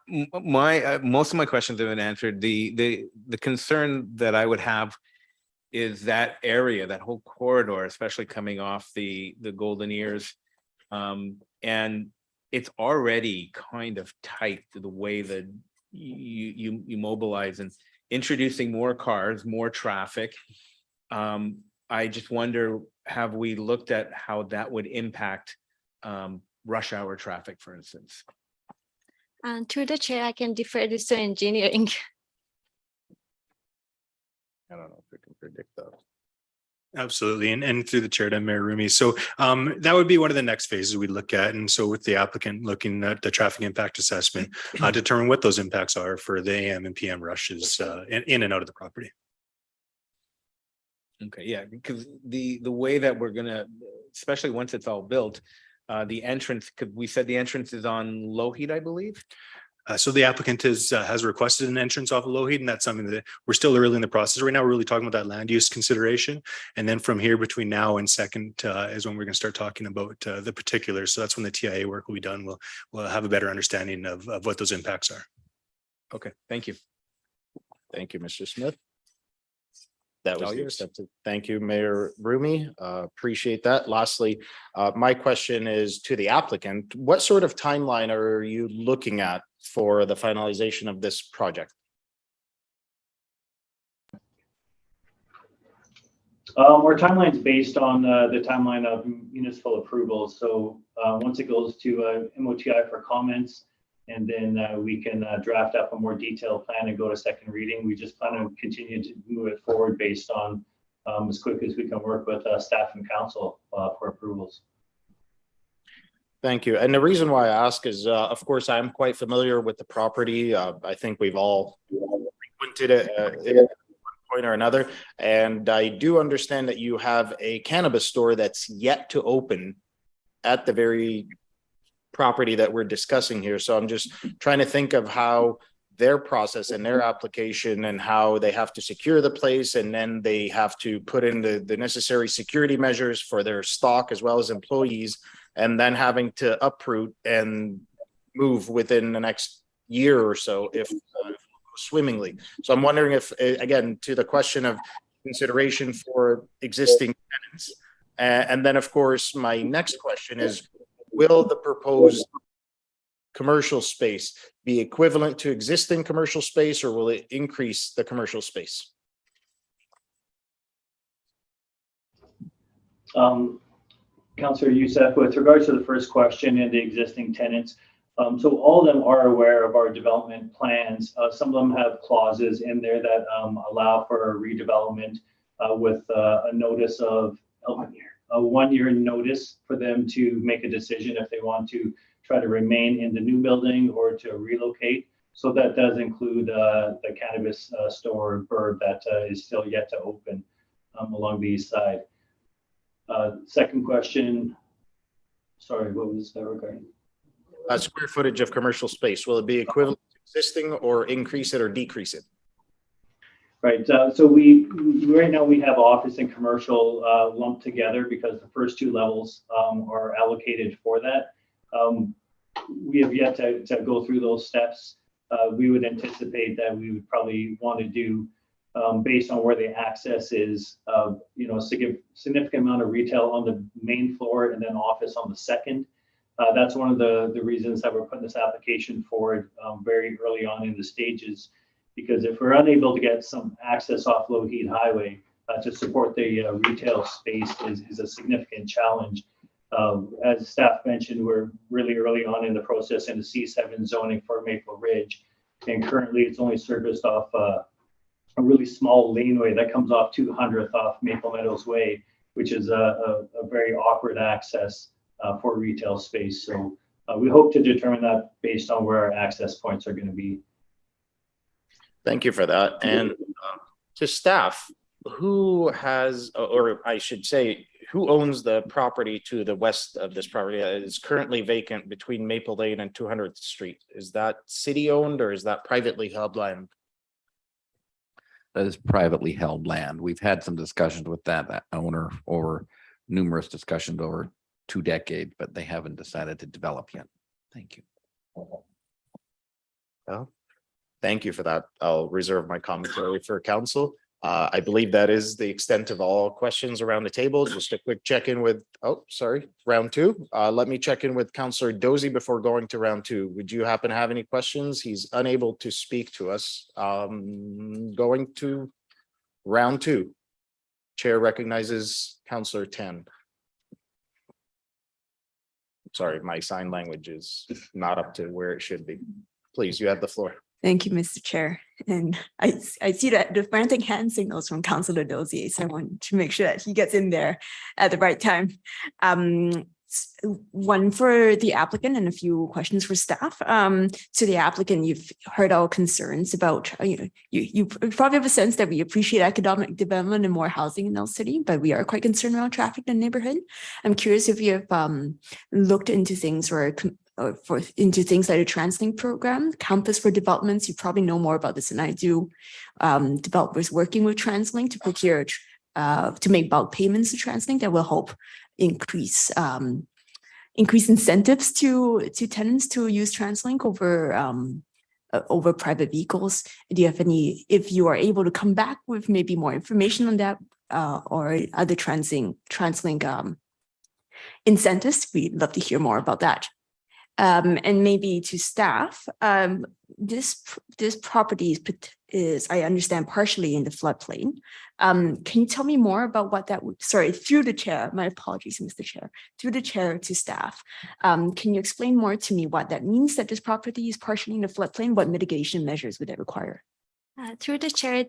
Most of my questions have been answered. The concern that I would have is that area, that whole corridor, especially coming off the Golden Ears. And it's already kind of tight the way that you mobilize, and introducing more cars, more traffic. I just wonder, have we looked at how that would impact rush hour traffic, for instance? And through the chair, I can defer this to engineering. I don't know if we can predict that. Absolutely. And through the chair to Mayor Rumi. So that would be one of the next phases we look at. And so with the applicant looking at the traffic impact assessment, determine what those impacts are for the AM and PM rushes in and out of the property. Okay, yeah, because the way that we're gonna, especially once it's all built, the entrance, we said the entrance is on Lougheed, I believe. So the applicant has requested an entrance off of Lougheed, and that's something that we're still early in the process. Right now, we're really talking about that land use consideration. And then from here, between now and second is when we're going to start talking about the particulars. So that's when the TIA work will be done. We'll have a better understanding of what those impacts are. Okay, thank you. Thank you, Mr. Smith. That was All the yours. accepted. Thank you, Mayor Rumi. Appreciate that. Lastly, my question is to the applicant. What sort of timeline are you looking at for the finalization of this project? Our timeline is based on the timeline of municipal approvals. So once it goes to MOTI for comments, and then we can draft up a more detailed plan and go to second reading. We just plan to continue to move it forward based on as quick as we can work with staff and council for approvals. Thank you. And the reason why I ask is, of course, I'm quite familiar with the property. I think we've all frequented it at one point or another. And I do understand that you have a cannabis store that's yet to open at the very property that we're discussing here. So I'm just trying to think of how their process and their application and how they have to secure the place, and then they have to put in the necessary security measures for their stock as well as employees, and then having to uproot and move within the next year or so if swimmingly. So I'm wondering if, again, to the question of consideration for existing tenants. And then, of course, my next question is, will the proposed commercial space be equivalent to existing commercial space, or will it increase the commercial space? Councillor Youssef, with regards to the first question and the existing tenants, so all of them are aware of our development plans. Some of them have clauses in there that allow for redevelopment with a notice of a 1-year notice for them to make a decision if they want to try to remain in the new building or to relocate. So that does include the cannabis store Bird that is still yet to open along the east side. Second question, sorry, what was that regarding? Square footage of commercial space, will it be equivalent to existing, or increase it or decrease it? Right, so we right now we have office and commercial lumped together because the first 2 levels are allocated for that. We have yet to go through those steps. We would anticipate that we would probably want to do, based on where the access is, significant amount of retail on the main floor and then office on the second. That's one of the reasons that we're putting this application forward very early on in the stages, because if we're unable to get some access off Lougheed Highway to support the retail space is a significant challenge. As staff mentioned, we're really early on in the process in the C7 zoning for Maple Ridge, and currently it's only serviced off a really small laneway that comes off 200th off Maple Meadows Way, which is a very awkward access for retail space. So we hope to determine that based on where our access points are going to be. Thank you for that. And to staff, who has, or I should say, who owns the property to the west of this property that is currently vacant between Maple Lane and 200th Street? Is that city owned, or is that privately held land? That is privately held land. We've had some discussions with that owner over numerous discussions over 2 decades, but they haven't decided to develop yet. Thank you. Well, thank you for that. I'll reserve my commentary for council. I believe that is the extent of all questions around the table. Just a quick check-in with, round 2. Let me check in with Councillor Dozy before going to round 2. Would you happen to have any questions? He's unable to speak to us. Going to round 2. Chair recognizes Councillor Tan. Sorry, my sign language is not up to where it should be. Please, you have the floor. Thank you, Mr. Chair. And I see that the frantic hand signals from Councillor Dozier, so I want to make sure that he gets in there at the right time. One for the applicant and a few questions for staff. To the applicant, you've heard our concerns about, you probably have a sense that we appreciate economic development and more housing in our city, but we are quite concerned around traffic in the neighborhood. I'm curious if you have looked into things into things like a TransLink program, Campus for Developments. You probably know more about this than I do. Developers working with TransLink to procure, to make bulk payments to TransLink that will help increase incentives to tenants to use TransLink over over private vehicles. Do you have any, if you are able to come back with maybe more information on that or other TransLink incentives, we'd love to hear more about that. And maybe to staff, this property is, I understand, partially in the floodplain. Can you tell me more about what that would, sorry, through the chair, my apologies, Mr. Chair, through the chair to staff. Can you explain more to me what that means, that this property is partially in the floodplain? What mitigation measures would that require? Through the chair,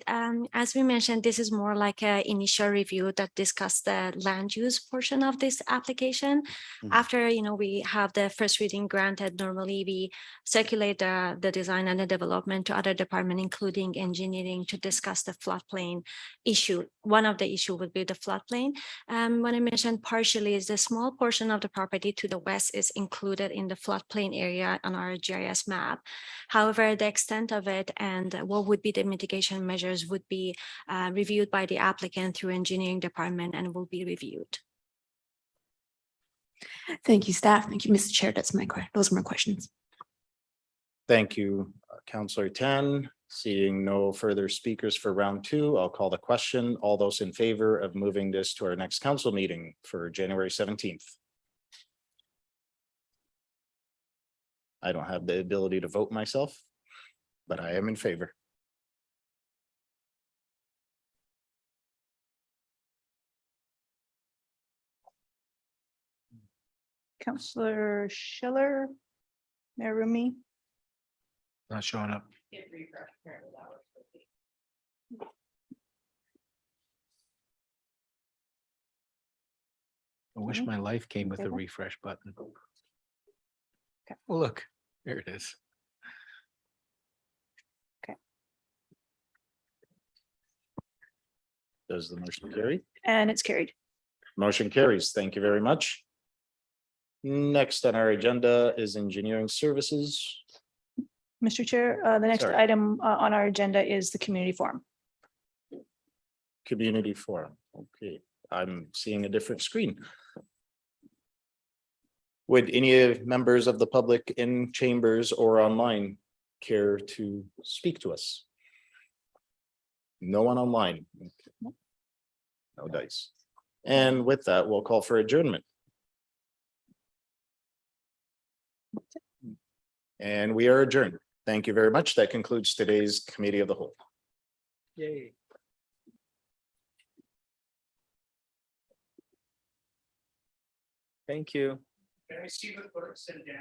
as we mentioned, this is more like an initial review that discuss the land use portion of this application. After, we have the first reading granted, normally we circulate the design and the development to other departments, including engineering, to discuss the floodplain issue. One of the issue would be the floodplain. When I mentioned partially, is the small portion of the property to the west is included in the floodplain area on our GIS map. However, the extent of it and what would be the mitigation measures would be reviewed by the applicant through engineering department and will be reviewed. Thank you, staff. Thank you, Mr. Chair. Those are my questions. Thank you, Councillor Tan. Seeing no further speakers for round two, I'll call the question. All those in favor of moving this to our next council meeting for January 17th? I don't have the ability to vote myself, but I am in favor. Councillor Schiller, Mayor Rumi. Not showing up. I wish my life came with a refresh button. Well, look, there it is. Does the motion carry? And it's carried. Motion carries. Thank you very much. Next on our agenda is engineering services. Mr. Chair, the next Sorry. item on our agenda is the community forum. Community forum. Okay, I'm seeing a different screen. Would any members of the public in chambers or online care to speak to us? No one online. Okay. No dice. And with that, we'll call for adjournment. And we are adjourned. Thank you very much. That concludes today's Committee of the Whole. Yay. Thank you. Can I see the clerk send down?